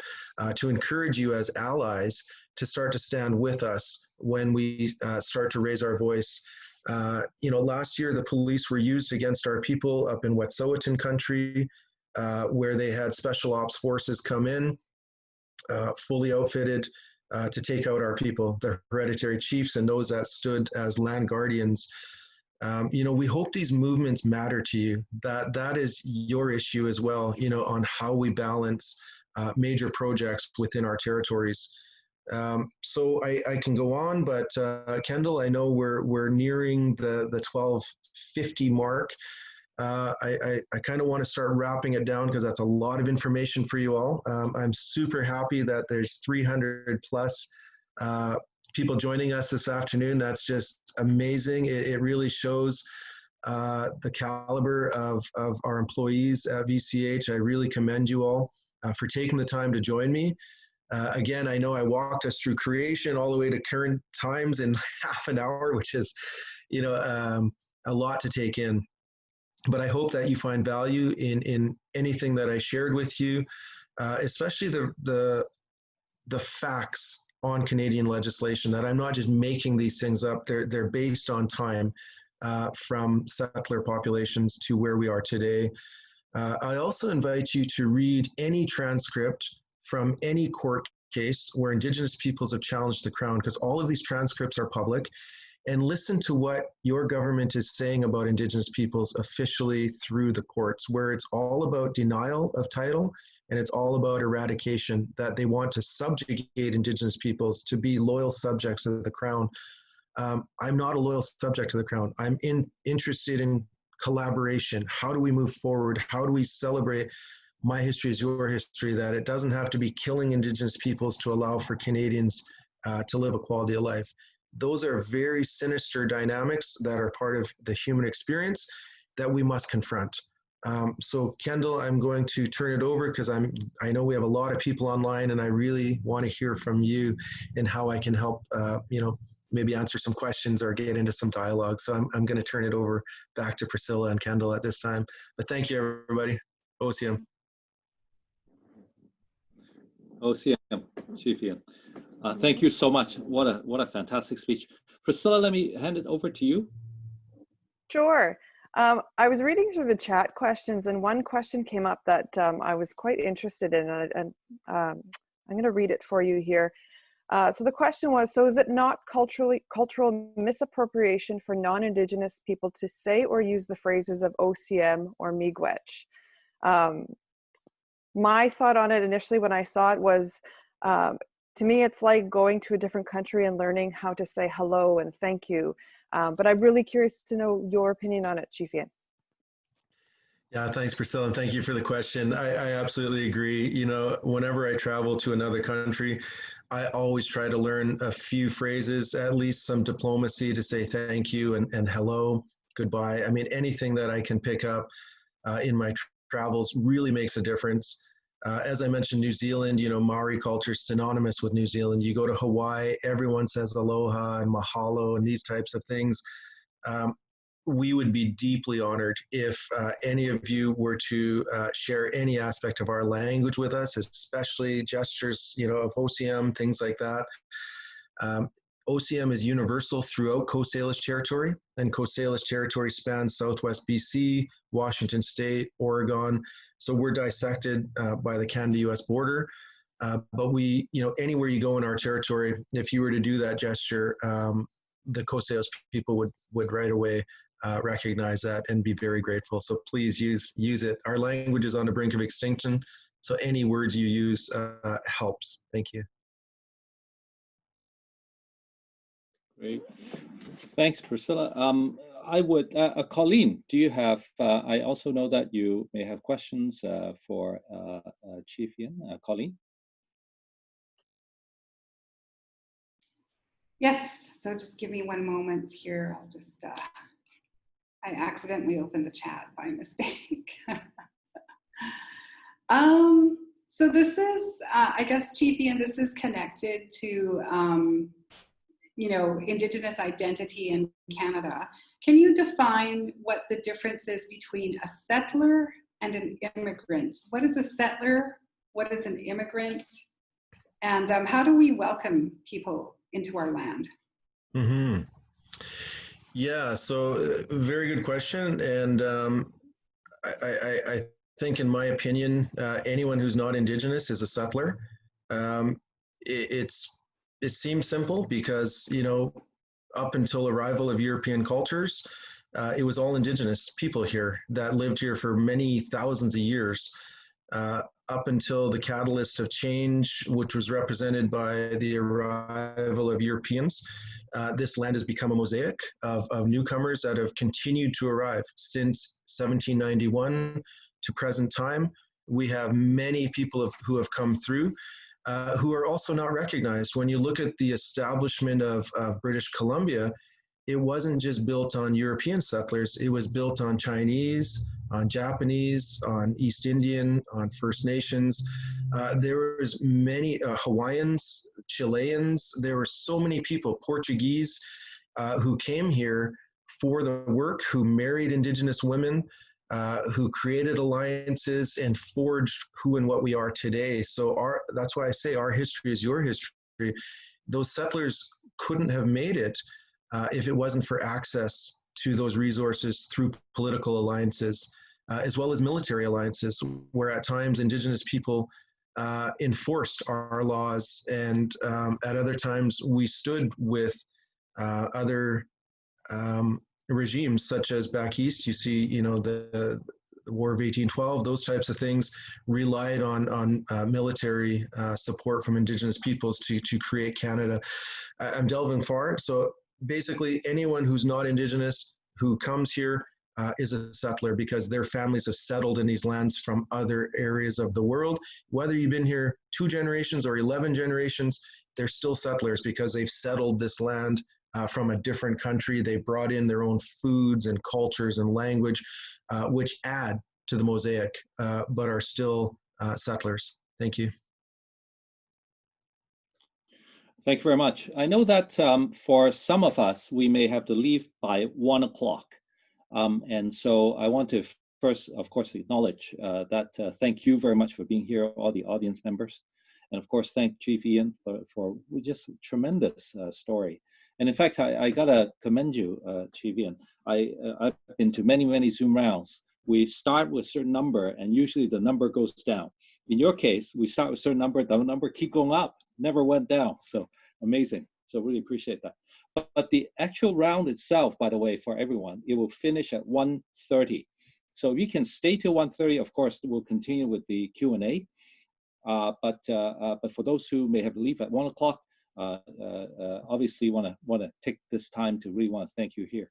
to encourage you as allies to start to stand with us when we start to raise our voice. Last year the police were used against our people up in Wet'suwet'en country, where they had special ops forces come in, fully outfitted to take out our people, the hereditary chiefs and those that stood as land guardians. We hope these movements matter to you, that is your issue as well, on how we balance major projects within our territories. So I can go on, but Kendall, I know we're nearing the 12:50 mark. I kind of want to start wrapping it down because that's a lot of information for you all. I'm super happy that there's 300 plus people joining us this afternoon. That's just amazing. It really shows the caliber of our employees at VCH. I really commend you all for taking the time to join me. Again, I know I walked us through creation all the way to current times in half an hour, which is, a lot to take in. But I hope that you find value in anything that I shared with you, especially the facts on Canadian legislation, that I'm not just making these things up. They're based on time from settler populations to where we are today. I also invite you to read any transcript from any court case where Indigenous peoples have challenged the Crown, because all of these transcripts are public, and listen to what your government is saying about Indigenous peoples officially through the courts, where it's all about denial of title and it's all about eradication, that they want to subjugate Indigenous peoples to be loyal subjects of the Crown. I'm not a loyal subject to the Crown. I'm interested in collaboration. How do we move forward? How do we celebrate my history is your history, that it doesn't have to be killing Indigenous peoples to allow for Canadians to live a quality of life. Those are very sinister dynamics that are part of the human experience that we must confront. So Kendall, I'm going to turn it over because I know we have a lot of people online, and I really want to hear from you and how I can help, maybe answer some questions or get into some dialogue. So I'm going to turn it over back to Priscilla and Kendall at this time. But thank you, everybody. OCM. OCM, Chief Ian. Thank you so much. What a fantastic speech. Priscilla, let me hand it over to you. Sure. I was reading through the chat questions, and one question came up that I was quite interested in, and I'm going to read it for you here. So the question was, so is it not cultural misappropriation for non-Indigenous people to say or use the phrases of OCM or miigwech? My thought on it initially when I saw it was, to me, it's like going to a different country and learning how to say hello and thank you. But I'm really curious to know your opinion on it, Chief Ian. Yeah, thanks, Priscilla, and thank you for the question. I absolutely agree. You know, whenever I travel to another country, I always try to learn a few phrases, at least some diplomacy to say thank you and hello, goodbye. I mean, anything that I can pick up in my travels really makes a difference. As I mentioned, New Zealand, you know, Maori culture is synonymous with New Zealand. You go to Hawaii, everyone says aloha and mahalo and these types of things. We would be deeply honored if any of you were to share any aspect of our language with us, especially gestures, you know, of OCM, things like that. OCM is universal throughout Coast Salish territory, and Coast Salish territory spans Southwest BC, Washington State, Oregon. So we're dissected by the Canada-US border. But we, you know, anywhere you go in our territory, if you were to do that gesture, the Coast Salish people would right away recognize that and be very grateful. So please use it. Our language is on the brink of extinction, so any words you use helps. Thank you. Great. Thanks, Priscilla. I would, Colleen, do you have, I also know that you may have questions for Chief Ian. Colleen? Yes, so just give me one moment here. I'll just, I accidentally opened the chat by mistake. So this is, I guess, Chief Ian, this is connected to, you know, Indigenous identity in Canada. Can you define what the difference is between a settler and an immigrant? What is a settler? What is an immigrant? And how do we welcome people into our land? Mm-hmm. Yeah, so very good question. And I think, in my opinion, anyone who's not Indigenous is a settler. It seems simple because, you know, up until arrival of European cultures, it was all Indigenous people here that lived here for many thousands of years, up until the catalyst of change, which was represented by the arrival of Europeans. This land has become a mosaic of newcomers that have continued to arrive since 1791 to present time. We have many people who have come through who are also not recognized. When you look at the establishment of British Columbia, it wasn't just built on European settlers, it was built on Chinese, on Japanese, on East Indian, on First Nations. There was many Hawaiians, Chileans, there were so many people, Portuguese, who came here for the work, who married Indigenous women, who created alliances and forged who and what we are today. So that's why I say our history is your history. Those settlers couldn't have made it if it wasn't for access to those resources through political alliances, as well as military alliances, where at times Indigenous people enforced our laws, and at other times we stood with other regimes, such as back east. You see, you know, the War of 1812, those types of things relied on military support from Indigenous peoples to create Canada. I'm delving far. So basically, anyone who's not Indigenous who comes here is a settler, because their families have settled in these lands from other areas of the world. Whether you've been here 2 generations or 11 generations, they're still settlers because they've settled this land from a different country. They brought in their own foods and cultures and language, which add to the mosaic, but are still settlers. Thank you. Thank you very much. I know that for some of us, we may have to leave by 1 o'clock. And so I want to first, of course, acknowledge that. Thank you very much for being here, all the audience members. And of course, thank Chief Ian for just tremendous story. And in fact, I gotta commend you, Chief Ian. I've been to many, many Zoom rounds. We start with a certain number, and usually the number goes down. In your case, we start with a certain number, the number keep going up, never went down. So amazing. So really appreciate that. But the actual round itself, by the way, for everyone, it will finish at 1:30. So if you can stay till 1:30, of course, we'll continue with the Q&A. But for those who may have to leave at 1 o'clock, obviously want to take this time to really want to thank you here.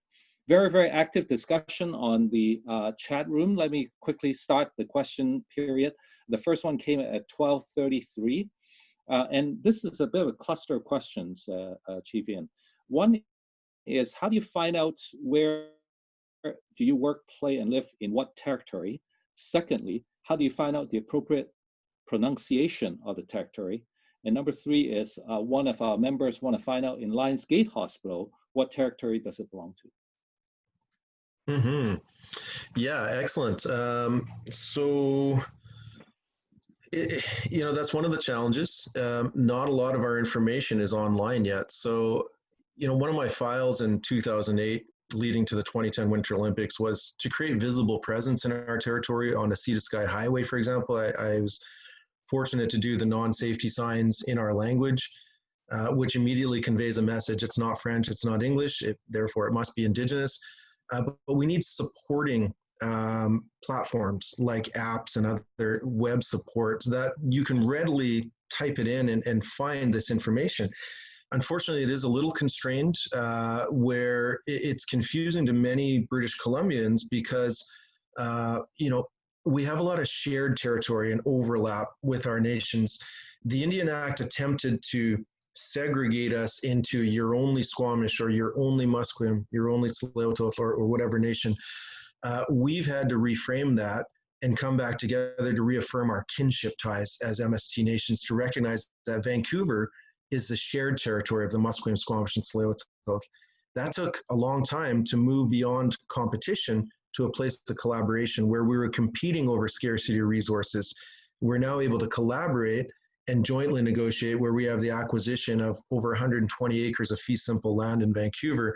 Very, very active discussion on the chat room. Let me quickly start the question period. The first one came at 12:33. And this is a bit of a cluster of questions, Chief Ian. One is, how do you find out where do you work, play, and live in what territory? Secondly, how do you find out the appropriate pronunciation of the territory? And number 3 is, one of our members want to find out in Lions Gate Hospital, what territory does it belong to? Mm-hmm. Yeah, excellent. So, that's one of the challenges. Not a lot of our information is online yet. So, one of my files in 2008, leading to the 2010 Winter Olympics, was to create visible presence in our territory on a sea-to-sky highway, for example. I was fortunate to do the non-safety signs in our language, which immediately conveys a message. It's not French, it's not English, therefore it must be Indigenous. But we need supporting platforms like apps and other web supports that you can readily type it in and find this information. Unfortunately, it is a little constrained, where it's confusing to many British Columbians because, we have a lot of shared territory and overlap with our nations. The Indian Act attempted to segregate us into you're only Squamish or you're only Musqueam, you're only Tsleil-Waututh or whatever nation. We've had to reframe that and come back together to reaffirm our kinship ties as MST nations, to recognize that Vancouver is the shared territory of the Musqueam, Squamish, and Tsleil-Waututh. That took a long time to move beyond competition to a place of collaboration where we were competing over scarcity of resources. We're now able to collaborate and jointly negotiate, where we have the acquisition of over 120 acres of fee simple land in Vancouver,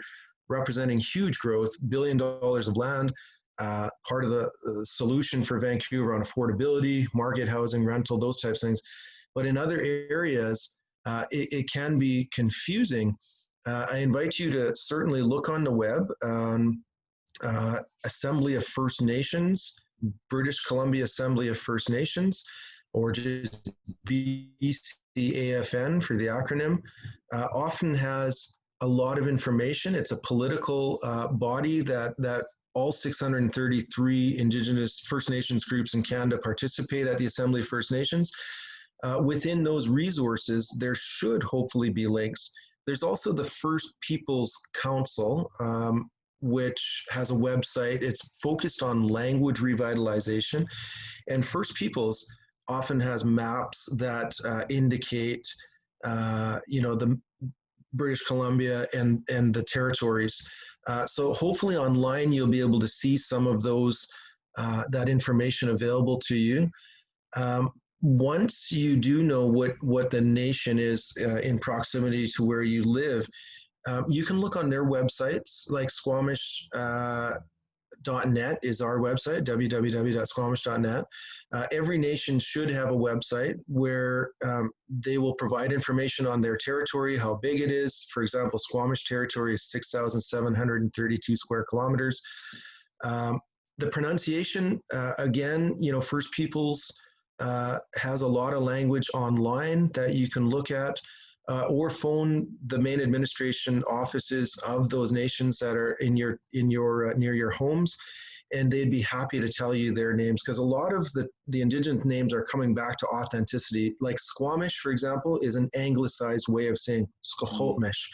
representing huge growth, $1 billion of land, part of the solution for Vancouver on affordability, market housing, rental, those types of things. But in other areas, it can be confusing. I invite you to certainly look on the web. Assembly of First Nations, British Columbia Assembly of First Nations, or just BCAFN for the acronym, often has a lot of information. It's a political body that all 633 Indigenous First Nations groups in Canada participate at the Assembly of First Nations. Within those resources, there should hopefully be links. There's also the First Peoples Council, which has a website. It's focused on language revitalization. And First Peoples often has maps that indicate, the British Columbia and the territories. So hopefully online, you'll be able to see some of those, that information available to you. Once you do know what the nation is in proximity to where you live, you can look on their websites, like Squamish.net is our website, www.squamish.net. Every nation should have a website where they will provide information on their territory, how big it is. For example, Squamish territory is 6,732 square kilometers. The pronunciation, again, First Peoples has a lot of language online that you can look at. or phone the main administration offices of those nations that are in your near your homes, and they'd be happy to tell you their names, because a lot of the Indigenous names are coming back to authenticity. Like Squamish, for example, is an anglicized way of saying Squamish.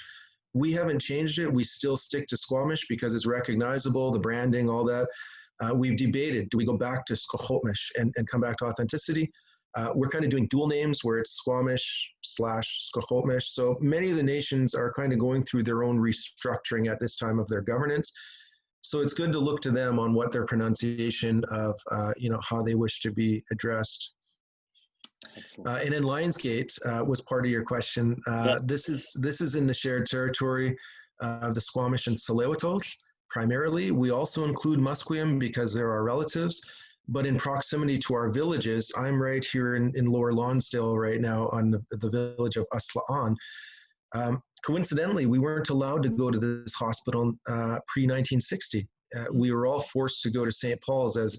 We haven't changed it. We still stick to Squamish because it's recognizable, the branding, all that. We've debated, do we go back to Squamish and come back to authenticity? We're kind of doing dual names where it's Squamish/Squamish. So many of the nations are kind of going through their own restructuring at this time of their governance. So it's good to look to them on what their pronunciation of, how they wish to be addressed. And then Lionsgate was part of your question. This is in the shared territory of the Squamish and Tsleil-Waututh primarily. We also include Musqueam because they're our relatives, but in proximity to our villages. I'm right here in Lower Lonsdale right now on the village of Aslaan. Coincidentally, we weren't allowed to go to this hospital pre-1960. We were all forced to go to St. Paul's as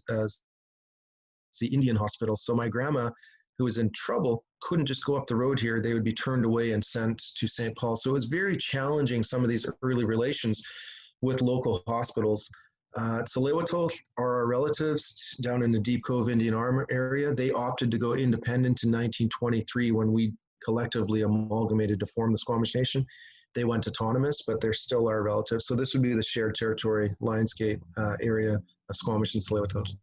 the Indian hospital. So my grandma, who was in trouble, couldn't just go up the road here. They would be turned away and sent to St. Paul. So it was very challenging, some of these early relations with local hospitals. Tsleil-Waututh are our relatives down in the Deep Cove Indian Armor area. They opted to go independent in 1923 when we collectively amalgamated to form the Squamish Nation. They went autonomous, but they're still our relatives. So this would be the shared territory, Lionsgate area of Squamish and Tsleil-Waututh.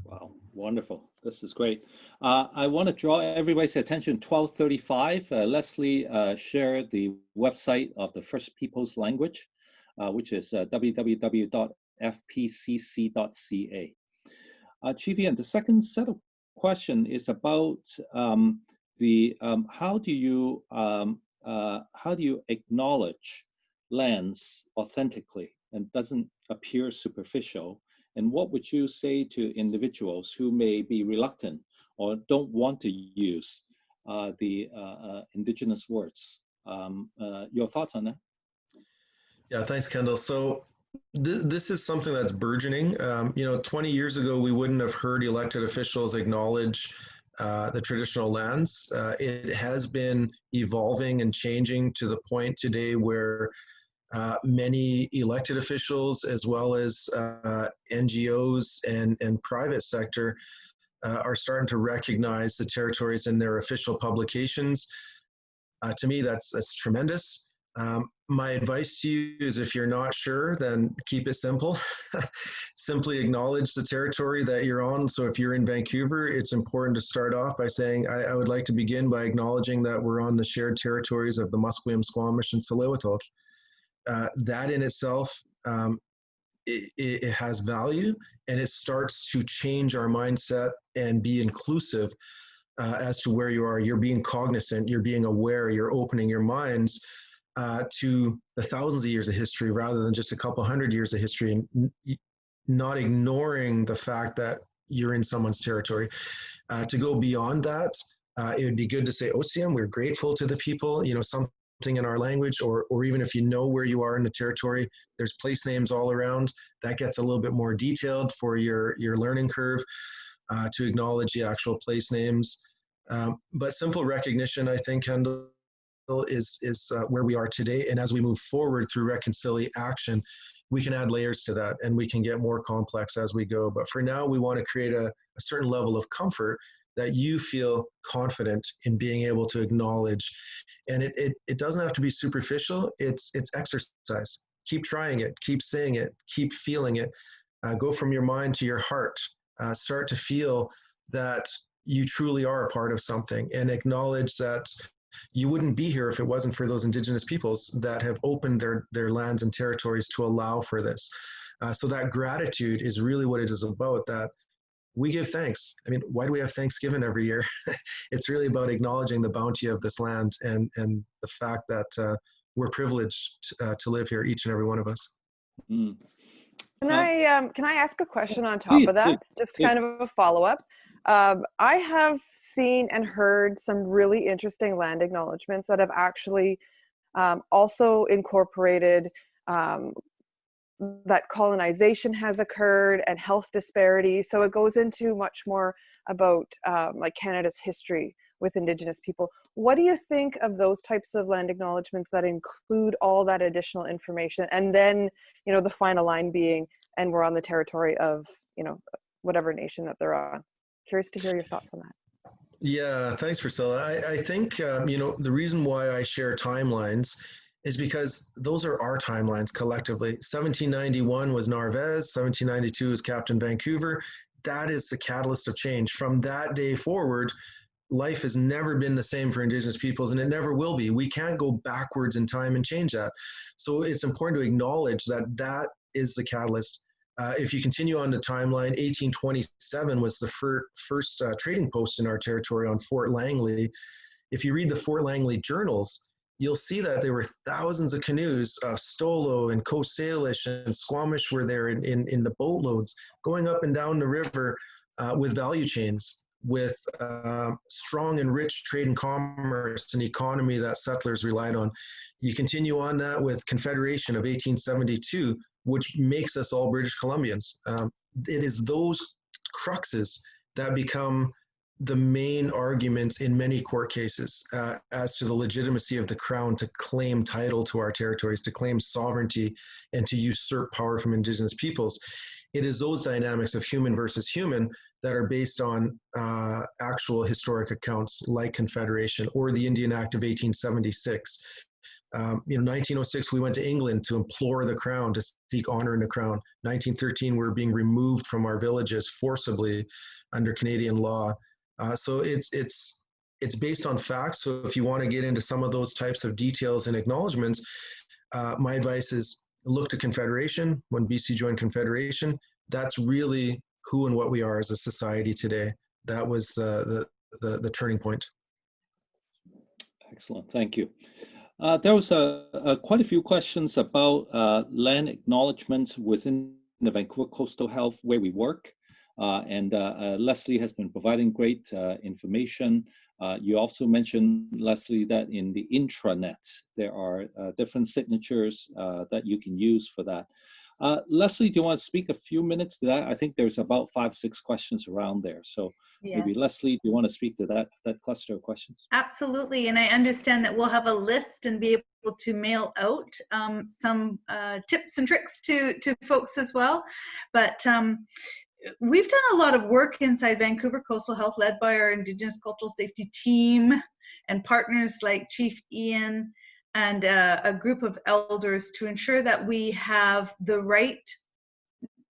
Wow, wonderful. This is great. I want to draw everybody's attention. 12:35. Leslie shared the website of the First Peoples language, which is www.fpcc.ca. Chief Ian, the second set of question is about how do you acknowledge lands authentically and doesn't appear superficial? And what would you say to individuals who may be reluctant or don't want to use the Indigenous words? Your thoughts on that? Yeah, thanks, Kendall. So this is something that's burgeoning. 20 years ago, we wouldn't have heard elected officials acknowledge the traditional lands. It has been evolving and changing to the point today where many elected officials, as well as NGOs and private sector, are starting to recognize the territories in their official publications. To me, that's tremendous. My advice to you is, if you're not sure, then keep it simple. Simply acknowledge the territory that you're on. So if you're in Vancouver, it's important to start off by saying, I would like to begin by acknowledging that we're on the shared territories of the Musqueam, Squamish, and Tsleil-Waututh. That in itself, it has value, and it starts to change our mindset and be inclusive as to where you are. You're being cognizant, you're being aware, you're opening your minds to the thousands of years of history rather than just a couple hundred years of history, and not ignoring the fact that you're in someone's territory. To go beyond that, it would be good to say, Osiam, we're grateful to the people, something in our language, or even if you know where you are in the territory, there's place names all around. That gets a little bit more detailed for your learning curve to acknowledge the actual place names. But simple recognition, I think, Kendall, is where we are today. And as we move forward through reconciliation, we can add layers to that, and we can get more complex as we go. But for now, we want to create a certain level of comfort that you feel confident in being able to acknowledge. And it doesn't have to be superficial. It's exercise. Keep trying it, keep saying it, keep feeling it. Go from your mind to your heart. Start to feel that you truly are a part of something, and acknowledge that you wouldn't be here if it wasn't for those Indigenous peoples that have opened their lands and territories to allow for this. So that gratitude is really what it is about, that we give thanks. I mean, why do we have Thanksgiving every year? It's really about acknowledging the bounty of this land and the fact that we're privileged to live here, each and every one of us. Mm. Can I ask a question on top of that? Just kind of a follow-up. I have seen and heard some really interesting land acknowledgements that have actually also incorporated that colonization has occurred and health disparities. So it goes into much more about like Canada's history with Indigenous people. What do you think of those types of land acknowledgements that include all that additional information, and then, you know, the final line being, and we're on the territory of, you know, whatever nation that they're on? Curious to hear your thoughts on that. Yeah, thanks, Priscilla. I think, you know, the reason why I share timelines is because those are our timelines collectively. 1791 was Narvaez, 1792 is Captain Vancouver. That is the catalyst of change. From that day forward, life has never been the same for Indigenous peoples, and it never will be. We can't go backwards in time and change that. So it's important to acknowledge that that is the catalyst. If you continue on the timeline, 1827 was the first trading post in our territory on Fort Langley. If you read the Fort Langley journals, you'll see that there were thousands of canoes of Stolo and Coast Salish and Squamish were there in the boatloads going up and down the river with value chains, with strong and rich trade and commerce and economy that settlers relied on. You continue on that with Confederation of 1872, which makes us all British Columbians. It is those cruxes that become the main arguments in many court cases as to the legitimacy of the Crown to claim title to our territories, to claim sovereignty, and to usurp power from Indigenous peoples. It is those dynamics of human versus human that are based on actual historic accounts like Confederation or the Indian Act of 1876. You know, 1906, we went to England to implore the Crown to seek honor in the Crown. 1913, we're being removed from our villages forcibly under Canadian law. So it's based on facts. So if you want to get into some of those types of details and acknowledgements, my advice is look to Confederation. When BC joined Confederation, that's really who and what we are as a society today. That was the turning point. Excellent, thank you. There was quite a few questions about land acknowledgements within the Vancouver Coastal Health where we work. And Leslie has been providing great information. You also mentioned, Leslie, that in the intranet, there are different signatures that you can use for that. Leslie, do you want to speak a few minutes to that? I think there's about 5, 6 questions around there. So yes. Maybe Leslie, do you want to speak to that cluster of questions? Absolutely, and I understand that we'll have a list and be able to mail out some tips and tricks to folks as well. But we've done a lot of work inside Vancouver Coastal Health, led by our Indigenous cultural safety team and partners like Chief Ian and a group of elders to ensure that we have the right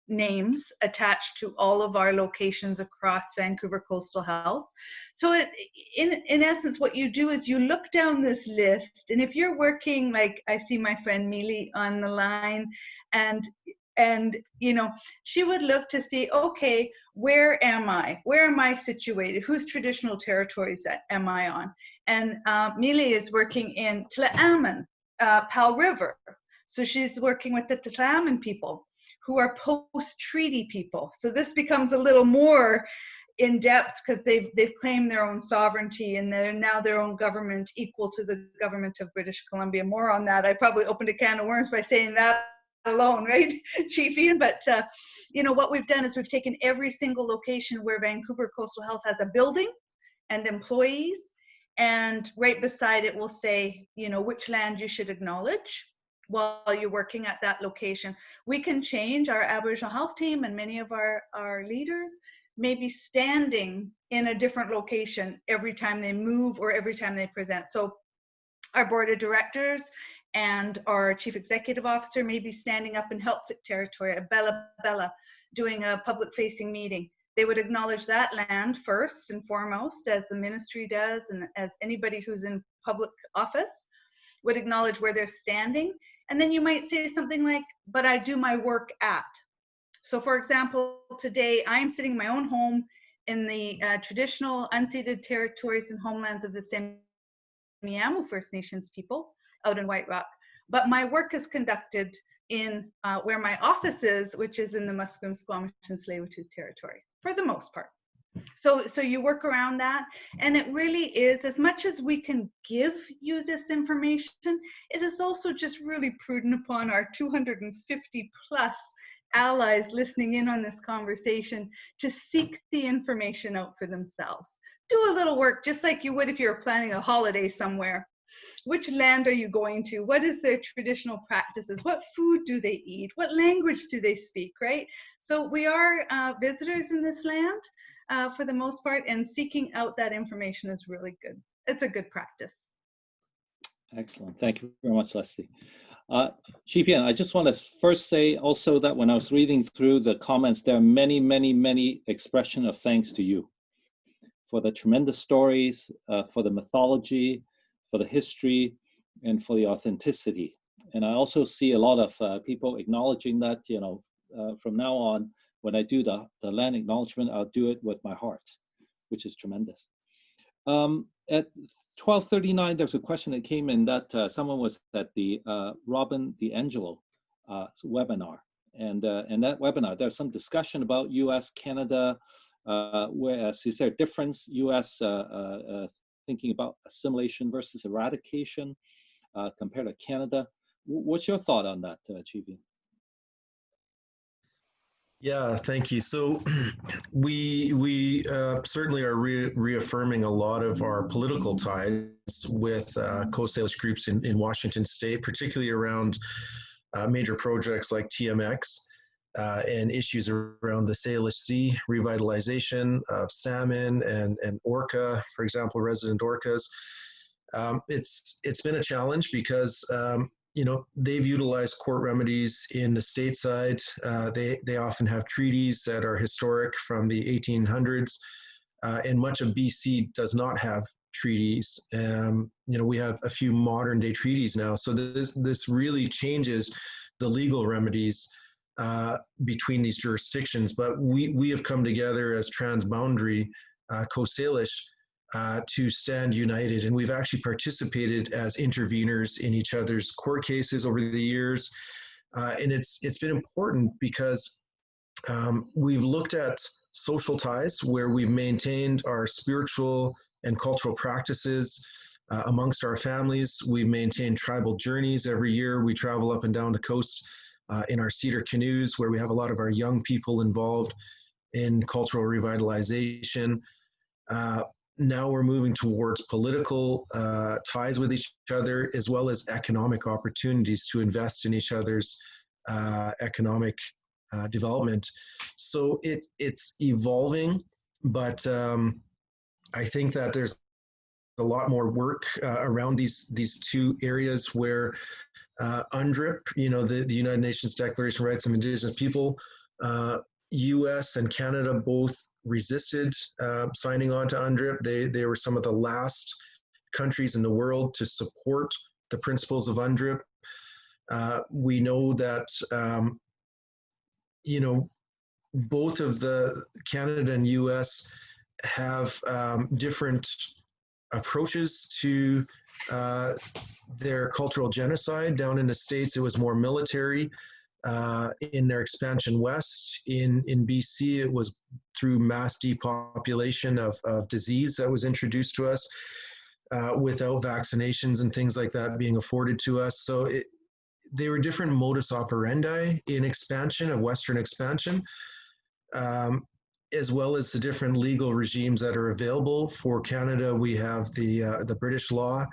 names attached to all of our locations across Vancouver Coastal Health. So in essence, what you do is you look down this list, and if you're working, like I see my friend Mealy on the line, and you know, she would look to see, okay, where am I situated, whose traditional territories am I on? And Mealy is working in Tla'amin, Pal River, so she's working with the Tla'amin people who are post-treaty people. So this becomes a little more in depth because they've claimed their own sovereignty and they're now their own government equal to the government of British Columbia. More on that. I probably opened a can of worms by saying that alone, right, Chief Ian? But you know, what we've done is we've taken every single location where Vancouver Coastal Health has a building and employees, and right beside it will say, you know, which land you should acknowledge while you're working at that location. We can change our Aboriginal health team, and many of our leaders may be standing in a different location every time they move or every time they present. So our board of directors and our chief executive officer may be standing up in Heiltsuk territory at Bella Bella doing a public facing meeting. They would acknowledge that land first and foremost, as the ministry does, and as anybody who's in public office would acknowledge where they're standing. And then you might say something like, but I do my work at. So for example, today I'm sitting in my own home in the traditional unceded territories and homelands of the Semiahmoo First Nations people out in White Rock. But my work is conducted in where my office is, which is in the Musqueam, Squamish, and Tsleil-Waututh territory, for the most part. So you work around that, and it really is, as much as we can give you this information, it is also just really prudent upon our 250 plus allies listening in on this conversation to seek the information out for themselves. do a little work, just like you would if you were planning a holiday somewhere. Which land are you going to? What is their traditional practices? What food do they eat? What language do they speak, right? So we are visitors in this land for the most part, and seeking out that information is really good. It's a good practice. Excellent. Thank you very much, Leslie. Chief Yan, I just want to first say also that when I was reading through the comments, there are many, many, many expressions of thanks to you for the tremendous stories, for the mythology, for the history, and for the authenticity. And I also see a lot of people acknowledging that, you know, from now on, when I do the land acknowledgement, I'll do it with my heart, which is tremendous. At 12:39, there's a question that came in that someone was at the Robin DiAngelo webinar. And that webinar, there's some discussion about US, Canada, whereas is there a difference, US thinking about assimilation versus eradication compared to Canada? What's your thought on that, Chief? Yeah, thank you. So we certainly are reaffirming a lot of our political ties with Coast Salish groups in Washington State, particularly around major projects like TMX and issues around the Salish Sea, revitalization of salmon and orca, for example, resident orcas. It's been a challenge because you know, they've utilized court remedies in the stateside. They often have treaties that are historic from the 1800s, and much of BC does not have treaties. You know, we have a few modern day treaties now. So this really changes the legal remedies between these jurisdictions. But we have come together as transboundary Coast Salish to stand united, and we've actually participated as interveners in each other's court cases over the years, and it's been important because we've looked at social ties where we've maintained our spiritual and cultural practices amongst our families. We've maintained tribal journeys every year. We travel up and down the coast in our cedar canoes, where we have a lot of our young people involved in cultural revitalization. Now we're moving towards political ties with each other, as well as economic opportunities to invest in each other's economic development. So it's evolving, but I think that there's a lot more work around these two areas where UNDRIP, you know, the United Nations Declaration of Rights of Indigenous People, US and Canada both resisted signing on to UNDRIP. They were some of the last countries in the world to support the principles of UNDRIP. We know that, you know, both of the Canada and US have different approaches to their cultural genocide. Down in the States, it was more military. In their expansion west, in BC, it was through mass depopulation of disease that was introduced to us without vaccinations and things like that being afforded to us. So they were different modus operandi in expansion, of Western expansion, as well as the different legal regimes that are available. For Canada, we have the British law,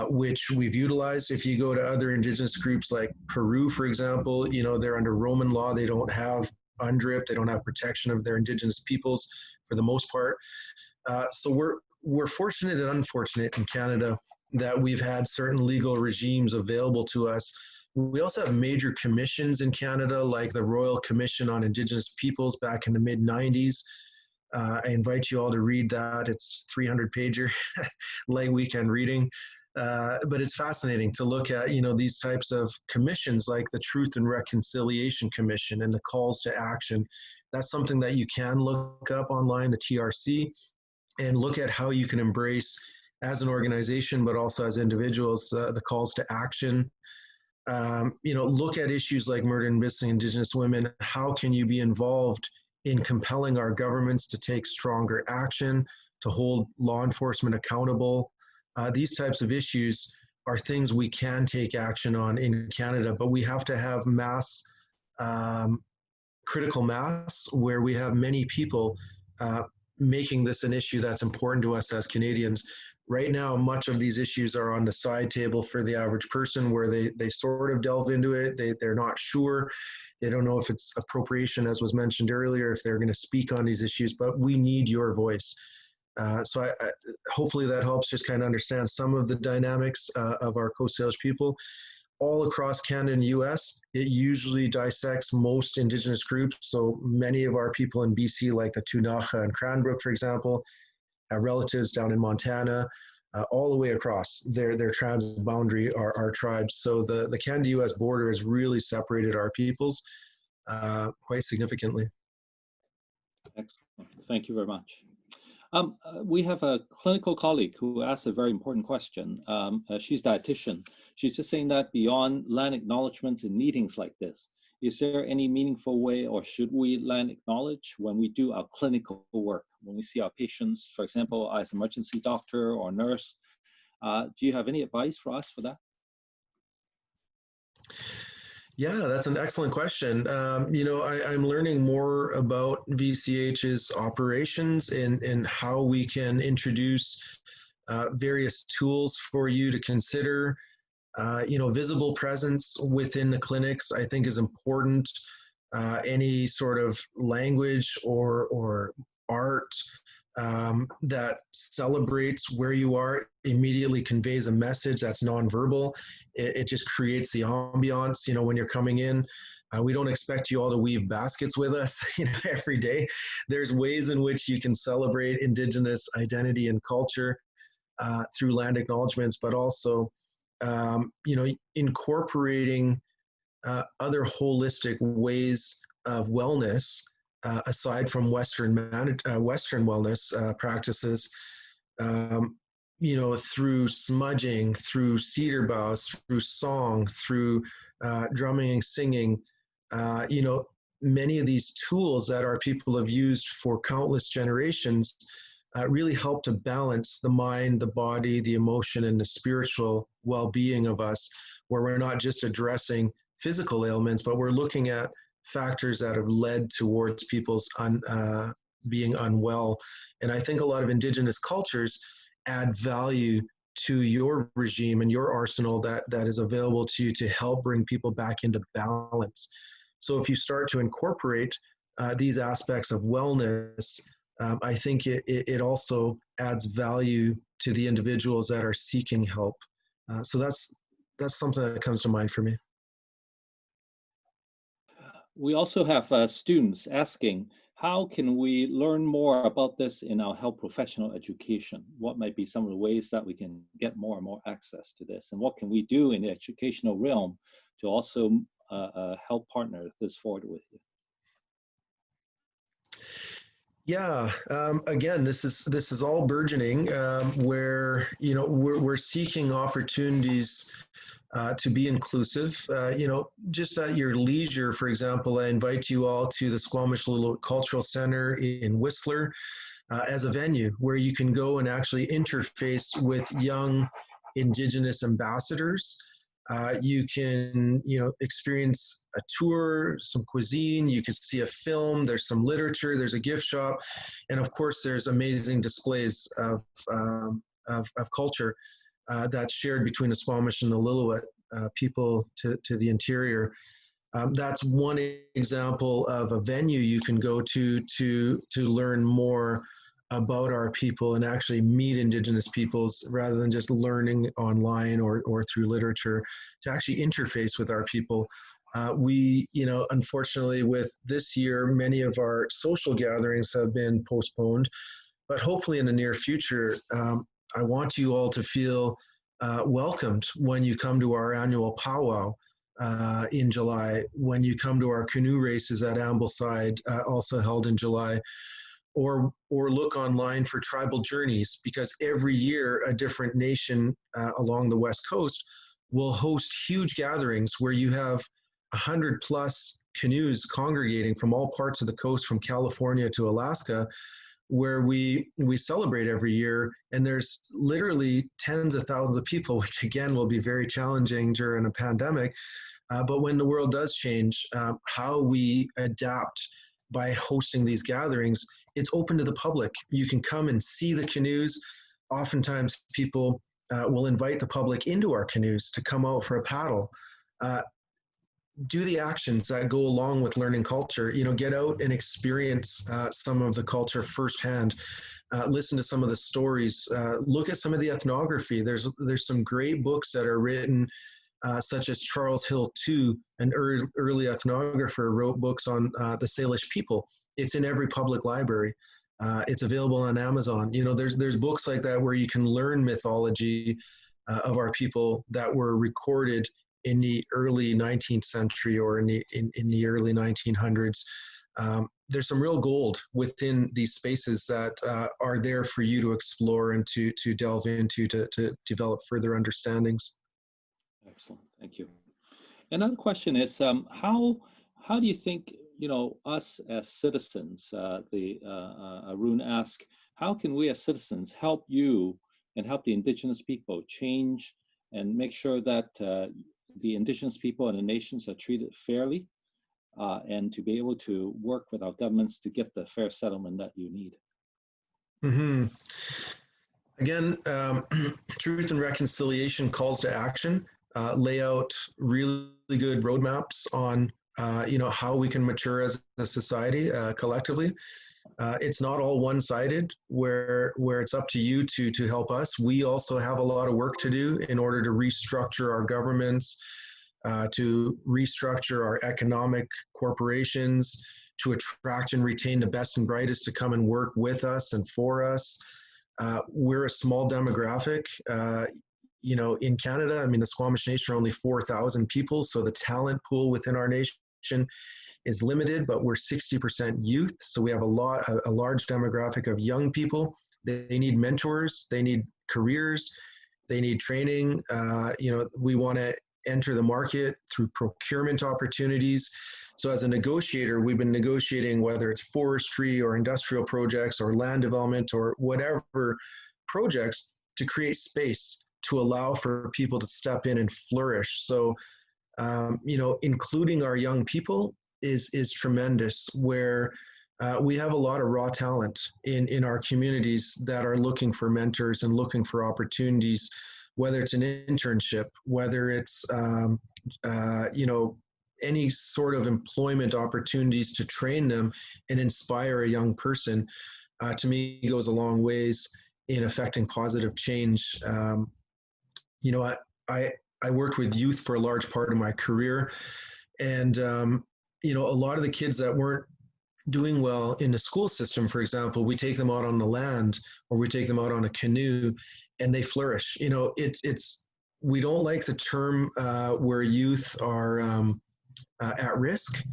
which we've utilized. If you go to other Indigenous groups like Peru, for example, you know, they're under Roman law. They don't have UNDRIP. They don't have protection of their Indigenous peoples for the most part. So we're fortunate and unfortunate in Canada that we've had certain legal regimes available to us. We also have major commissions in Canada, like the Royal Commission on Indigenous Peoples back in the mid-90s. I invite you all to read that. It's 300-pager, light weekend reading. But it's fascinating to look at, you know, these types of commissions like the Truth and Reconciliation Commission and the calls to action. That's something that you can look up online, the TRC, and look at how you can embrace as an organization, but also as individuals, the calls to action. You know, look at issues like murder and missing Indigenous women. How can you be involved in compelling our governments to take stronger action, to hold law enforcement accountable? These types of issues are things we can take action on in Canada, but we have to have mass, critical mass, where we have many people making this an issue that's important to us as Canadians. Right now, much of these issues are on the side table for the average person, where they sort of delve into it. They're not sure. They don't know if it's appropriation, as was mentioned earlier, if they're going to speak on these issues, but we need your voice. So hopefully that helps just kind of understand some of the dynamics of our Coast Salish people. All across Canada and US, it usually dissects most Indigenous groups. So many of our people in BC, like the Tunaha and Cranbrook, for example, have relatives down in Montana, all the way across their trans-boundary are tribes. So the Canada-US border has really separated our peoples quite significantly. Excellent. Thank you very much. We have a clinical colleague who asked a very important question. She's a dietitian. She's just saying that beyond land acknowledgements in meetings like this, is there any meaningful way, or should we land acknowledge when we do our clinical work, when we see our patients, for example, as an emergency doctor or nurse? Do you have any advice for us for that? Yeah, that's an excellent question. I'm learning more about VCH's operations and how we can introduce various tools for you to consider. Visible presence within the clinics, I think, is important. Any sort of language or art that celebrates where you are immediately conveys a message that's nonverbal. It just creates the ambiance. When you're coming in, we don't expect you all to weave baskets with us, every day. There's ways in which you can celebrate Indigenous identity and culture through land acknowledgements, but also, incorporating other holistic ways of wellness aside from Western wellness practices, through smudging, through cedar boughs, through song, through drumming and singing. Many of these tools that our people have used for countless generations really help to balance the mind, the body, the emotion, and the spiritual well-being of us, where we're not just addressing physical ailments, but we're looking at factors that have led towards people's being unwell. And I think a lot of Indigenous cultures add value to your regime and your arsenal that is available to you to help bring people back into balance. So if you start to incorporate these aspects of wellness, I think it also adds value to the individuals that are seeking help. So that's something that comes to mind for me. We also have students asking, how can we learn more about this in our health professional education? What might be some of the ways that we can get more and more access to this? And what can we do in the educational realm to also help partner this forward with you? Yeah, again, this is all burgeoning, where we're seeking opportunities to be inclusive. Just at your leisure, for example, I invite you all to the Squamish Little Cultural Center in Whistler as a venue where you can go and actually interface with young Indigenous ambassadors. You can, experience a tour, some cuisine, you can see a film, there's some literature, there's a gift shop, and of course there's amazing displays of culture that's shared between the Squamish and the Lillooet people to the interior. That's one example of a venue you can go to learn more about our people and actually meet Indigenous peoples, rather than just learning online or through literature, to actually interface with our people. We, unfortunately with this year, many of our social gatherings have been postponed, but hopefully in the near future, I want you all to feel welcomed when you come to our annual powwow in July, when you come to our canoe races at Ambleside, also held in July, or look online for tribal journeys, because every year a different nation along the West Coast will host huge gatherings where you have 100+ canoes congregating from all parts of the coast, from California to Alaska, where we celebrate every year. And there's literally tens of thousands of people, which again will be very challenging during a pandemic. But when the world does change, how we adapt by hosting these gatherings it's open to the public. You can come and see the canoes. Oftentimes people will invite the public into our canoes to come out for a paddle. Do the actions that go along with learning culture. Get out and experience some of the culture firsthand. Listen to some of the stories. Look at some of the ethnography. There's some great books that are written, such as Charles Hill II, an early ethnographer, wrote books on the Salish people. It's in every public library. It's available on Amazon. There's books like that where you can learn mythology of our people that were recorded in the early 19th century or in the early 1900s. There's some real gold within these spaces that are there for you to explore and to delve into to develop further understandings. Excellent, thank you. Another question is, how do you think, us as citizens, Arun asked, how can we as citizens help you and help the Indigenous people change and make sure that the Indigenous people and the nations are treated fairly, and to be able to work with our governments to get the fair settlement that you need? Mm-hmm. Again, Truth and Reconciliation calls to action, lay out really good roadmaps on how we can mature as a society collectively. It's not all one-sided where it's up to you to help us. We also have a lot of work to do in order to restructure our governments, to restructure our economic corporations, to attract and retain the best and brightest to come and work with us and for us. We're a small demographic. In Canada, the Squamish Nation are only 4,000 people, so the talent pool within our nation is limited, but we're 60% youth, so we have a large demographic of young people. They need mentors, they need careers, they need training. We want to enter the market through procurement opportunities. So as a negotiator, we've been negotiating whether it's forestry or industrial projects or land development or whatever projects to create space to allow for people to step in and flourish. So, including our young people is tremendous, where we have a lot of raw talent in our communities that are looking for mentors and looking for opportunities, whether it's an internship, whether it's, any sort of employment opportunities to train them and inspire a young person, to me goes a long ways in affecting positive change. I worked with youth for a large part of my career, and a lot of the kids that weren't doing well in the school system, for example, we take them out on the land or we take them out on a canoe and they flourish. We don't like the term where youth are at risk.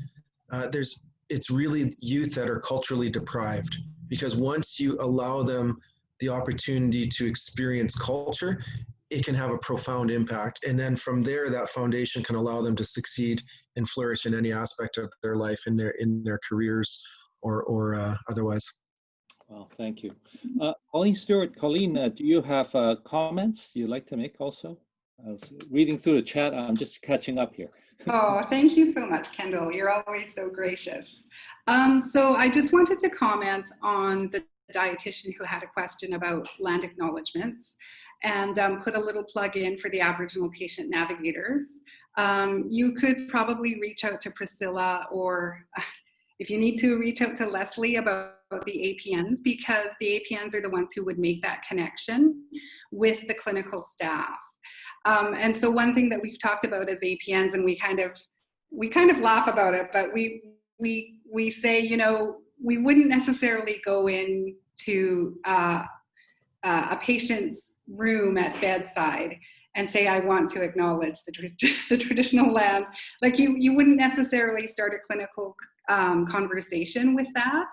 It's really youth that are culturally deprived, because once you allow them the opportunity to experience culture, it can have a profound impact. And then from there, that foundation can allow them to succeed and flourish in any aspect of their life, in their careers or otherwise. Well, thank you. Colleen Stewart, do you have comments you'd like to make also? I was reading through the chat. I'm just catching up here. Oh, thank you so much, Kendall. You're always so gracious. So I just wanted to comment on the dietitian who had a question about land acknowledgements, and put a little plug in for the Aboriginal patient navigators. You could probably reach out to Priscilla, or if you need to, reach out to Leslie about the APNs, because the APNs are the ones who would make that connection with the clinical staff. And so one thing that we've talked about as APNs, and we kind of laugh about it, but we say, we wouldn't necessarily go into a patient's room at bedside and say, I want to acknowledge the traditional land. Like you wouldn't necessarily start a clinical conversation with that,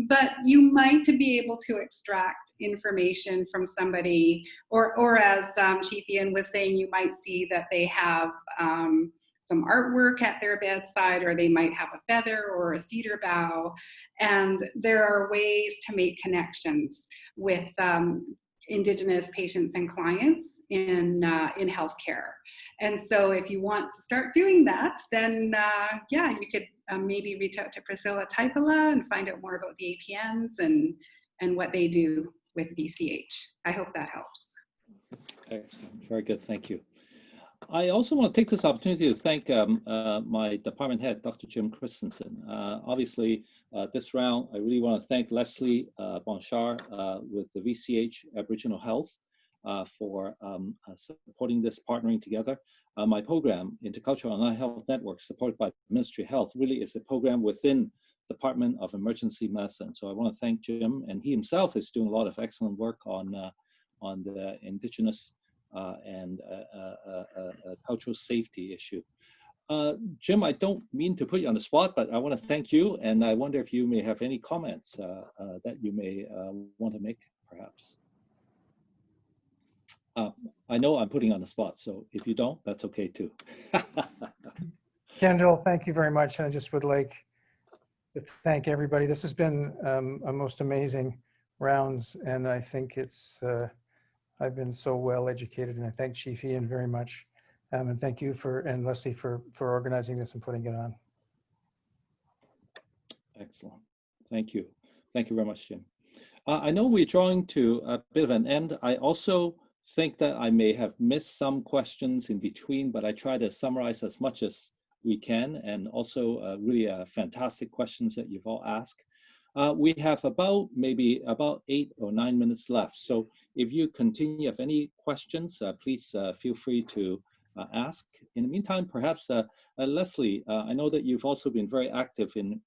but you might be able to extract information from somebody, or as Chief Ian was saying, you might see that they have some artwork at their bedside, or they might have a feather or a cedar bough, and there are ways to make connections with Indigenous patients and clients in healthcare. And so if you want to start doing that, then yeah, you could maybe reach out to Priscilla Taipala and find out more about the APNs and what they do with VCH. I hope that helps. Excellent, very good, thank you. I also want to take this opportunity to thank my department head, Dr. Jim Christensen. Obviously, this round, I really want to thank Leslie Bonchard with the VCH Aboriginal Health for supporting this, partnering together. My program, interCultural Online Health Network, supported by Ministry of Health, really is a program within Department of Emergency Medicine. So I want to thank Jim, and he himself is doing a lot of excellent work on the Indigenous and cultural safety issue. Jim, I don't mean to put you on the spot, but I want to thank you, and I wonder if you may have any comments that you may want to make, perhaps. I know I'm putting you on the spot, so if you don't, that's okay too. Kendall, thank you very much. And I just would like to thank everybody. This has been a most amazing rounds, and I think it's I've been so well educated, and I thank Chief Ian very much. And thank you and Leslie for organizing this and putting it on. Excellent. Thank you. Thank you very much, Jim. I know we're drawing to a bit of an end. I also think that I may have missed some questions in between, but I try to summarize as much as we can, and also really fantastic questions that you've all asked. We have maybe about 8 or 9 minutes left. So if you continue, if any questions, please feel free to ask. In the meantime, perhaps Leslie, I know that you've also been very active in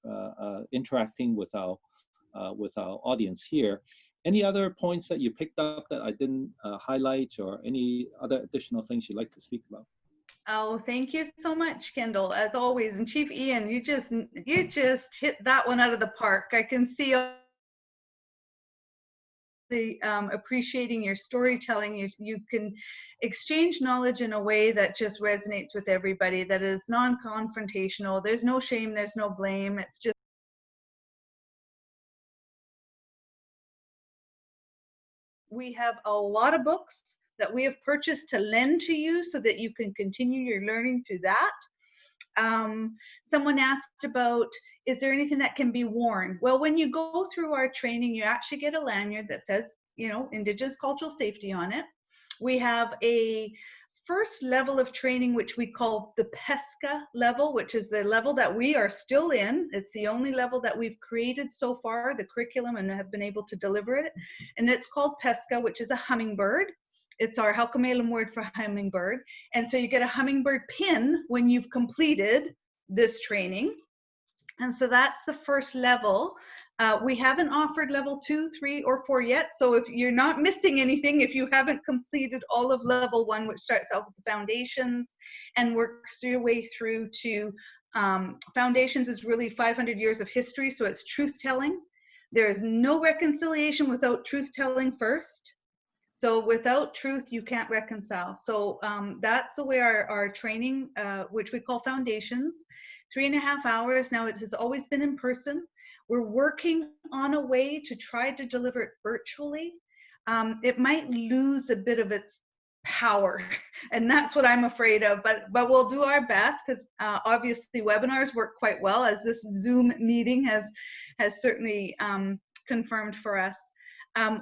interacting with our audience here. Any other points that you picked up that I didn't highlight, or any other additional things you'd like to speak about? Oh, thank you so much, Kendall, as always. And Chief Ian, you just hit that one out of the park. I can see the appreciating your storytelling. You can exchange knowledge in a way that just resonates with everybody, that is non-confrontational. There's no shame, there's no blame. It's just we have a lot of books that we have purchased to lend to you so that you can continue your learning through that. Someone asked about, is there anything that can be worn? Well, when you go through our training, you actually get a lanyard that says, you know, Indigenous cultural safety on it. We have a first level of training, which we call the PESCA level, which is the level that we are still in. It's the only level that we've created so far, the curriculum, and have been able to deliver it. And it's called PESCA, which is a hummingbird. It's our Halkomelem word for hummingbird. And so you get a hummingbird pin when you've completed this training. And so that's the first level. We haven't offered level 2, 3, or 4 yet. So if you're not missing anything, if you haven't completed all of level 1, which starts out with the foundations and works your way through to foundations, is really 500 years of history. So it's truth telling. There is no reconciliation without truth telling first. So without truth, you can't reconcile. So that's the way our training, which we call foundations, 3.5 hours. Now, it has always been in person. We're working on a way to try to deliver it virtually. It might lose a bit of its power, and that's what I'm afraid of, but we'll do our best, because obviously webinars work quite well, as this Zoom meeting has certainly confirmed for us.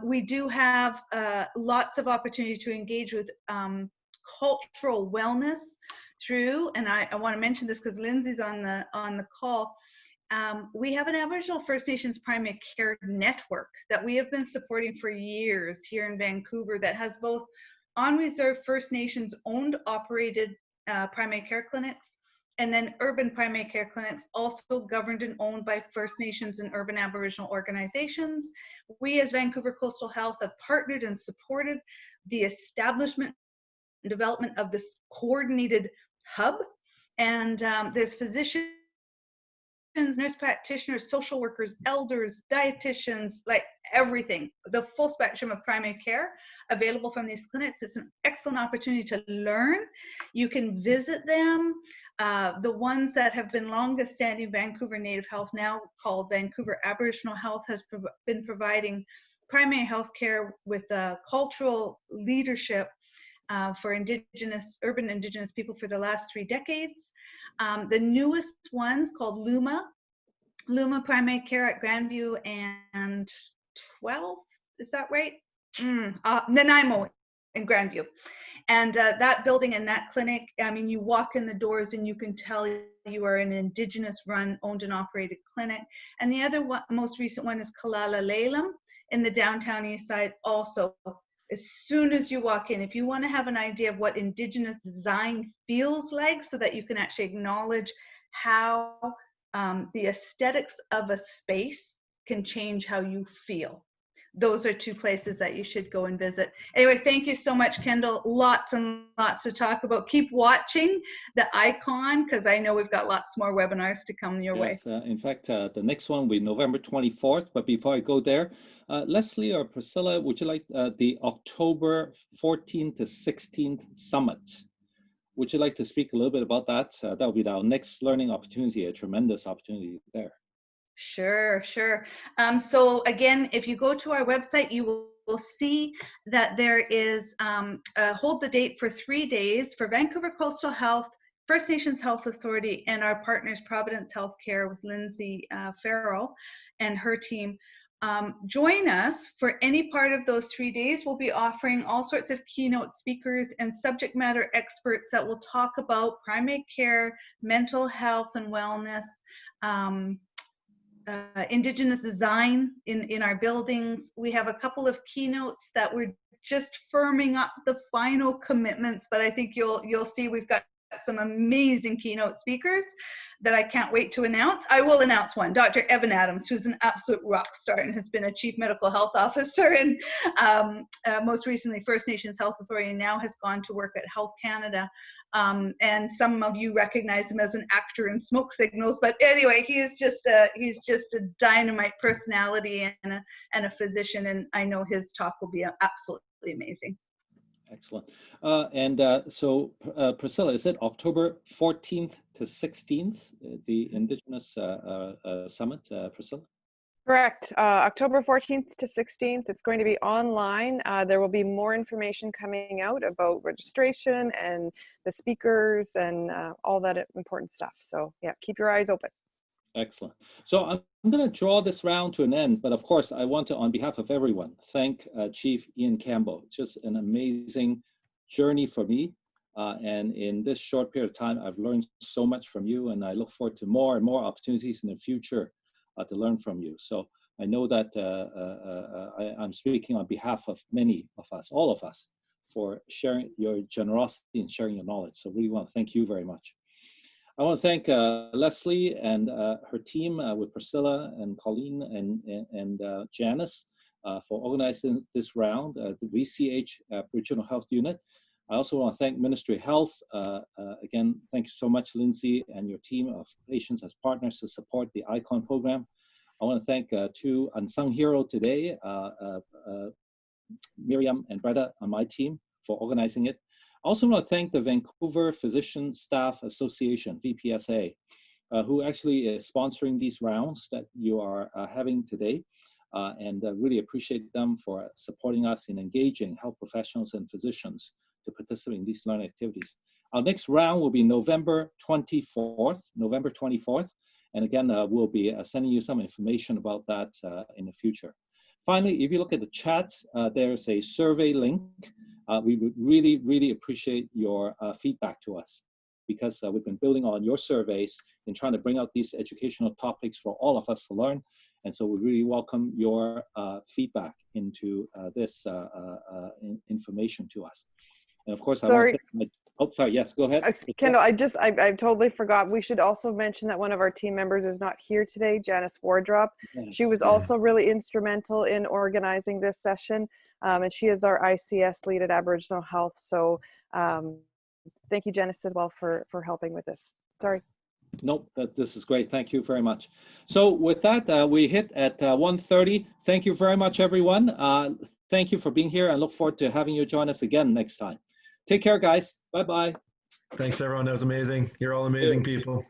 We do have lots of opportunity to engage with cultural wellness through, and I want to mention this because Lindsay's on the call. We have an Aboriginal First Nations primary care network that we have been supporting for years here in Vancouver, that has both on-reserve First Nations owned, operated primary care clinics, and then urban primary care clinics, also governed and owned by First Nations and urban Aboriginal organizations. We as Vancouver Coastal Health have partnered and supported the establishment and development of this coordinated hub. And there's physicians, nurse practitioners, social workers, elders, dietitians, like everything, the full spectrum of primary care available from these clinics. It's an excellent opportunity to learn. You can visit them. The ones that have been longest standing, Vancouver Native Health, now called Vancouver Aboriginal Health, has been providing primary health care with cultural leadership for urban Indigenous people for the last 3 decades. The newest one's called Luma Primary Care at Grandview and 12, is that right? Nanaimo in Grandview. And that building and that clinic, I mean, you walk in the doors and you can tell you are an Indigenous run, owned and operated clinic. And the other one, most recent one is Kalala Lalem in the downtown east side also. As soon as you walk in, if you want to have an idea of what Indigenous design feels like so that you can actually acknowledge how the aesthetics of a space can change how you feel. Those are 2 places that you should go and visit. Anyway, thank you so much, Kendall. Lots and lots to talk about. Keep watching the iCON, because I know we've got lots more webinars to come your way. In fact, the next one will be November 24th. But before I go there, Leslie or Priscilla, would you like the October 14th to 16th summit? Would you like to speak a little bit about that? That will be our next learning opportunity, a tremendous opportunity there. Sure. So again, if you go to our website, you will see that there is hold the date for 3 days for Vancouver Coastal Health, First Nations Health Authority, and our partners Providence Healthcare with Lindsay Farrell and her team. Join us for any part of those 3 days. We'll be offering all sorts of keynote speakers and subject matter experts that will talk about primary care, mental health and wellness, Indigenous design in our buildings. We have a couple of keynotes that we're just firming up the final commitments, but I think you'll see we've got some amazing keynote speakers that I can't wait to announce. I will announce one, Dr. Evan Adams, who's an absolute rock star and has been a chief medical health officer and most recently First Nations Health Authority, and now has gone to work at Health Canada. And some of you recognize him as an actor in Smoke Signals, but anyway, he's just a dynamite personality and a physician, and I know his talk will be absolutely amazing. Excellent. So Priscilla, is it October 14th to 16th, the Indigenous Summit, Priscilla? Correct. October 14th to 16th. It's going to be online. There will be more information coming out about registration and the speakers and all that important stuff. So yeah, keep your eyes open. Excellent. So I'm going to draw this round to an end, but of course I want to, on behalf of everyone, thank Chief Ian Campbell. Just an amazing journey for me. And in this short period of time, I've learned so much from you, and I look forward to more and more opportunities in the future to learn from you. So I know that I'm speaking on behalf of many of us, all of us, for sharing your generosity and sharing your knowledge. So really want to thank you very much. I want to thank Leslie and her team with Priscilla and Colleen and Janice for organizing this round, the VCH Aboriginal Health Unit. I also want to thank Ministry of Health. Again, thank you so much, Lindsay, and your team of patients as partners to support the iCON program. I want to thank 2 unsung heroes today, Miriam and Breda on my team for organizing it. I also want to thank the Vancouver Physician Staff Association, VPSA, who actually is sponsoring these rounds that you are having today, and really appreciate them for supporting us in engaging health professionals and physicians to participate in these learning activities. Our next round will be November 24th, and again, we'll be sending you some information about that in the future. Finally, if you look at the chat, there's a survey link. We would really, really appreciate your feedback to us, because we've been building on your surveys in trying to bring out these educational topics for all of us to learn. And so we really welcome your feedback into this information to us. And of course, sorry. Sorry, yes, go ahead. Kendall, I totally forgot. We should also mention that one of our team members is not here today, Janice Wardrop. Yes, she was also really instrumental in organizing this session, and she is our ICS lead at Aboriginal Health. So thank you, Janice, as well for helping with this. Sorry. Nope, this is great. Thank you very much. So with that, we hit at 1:30. Thank you very much, everyone. Thank you for being here, and look forward to having you join us again next time. Take care, guys. Bye-bye. Thanks, everyone. That was amazing. You're all amazing people.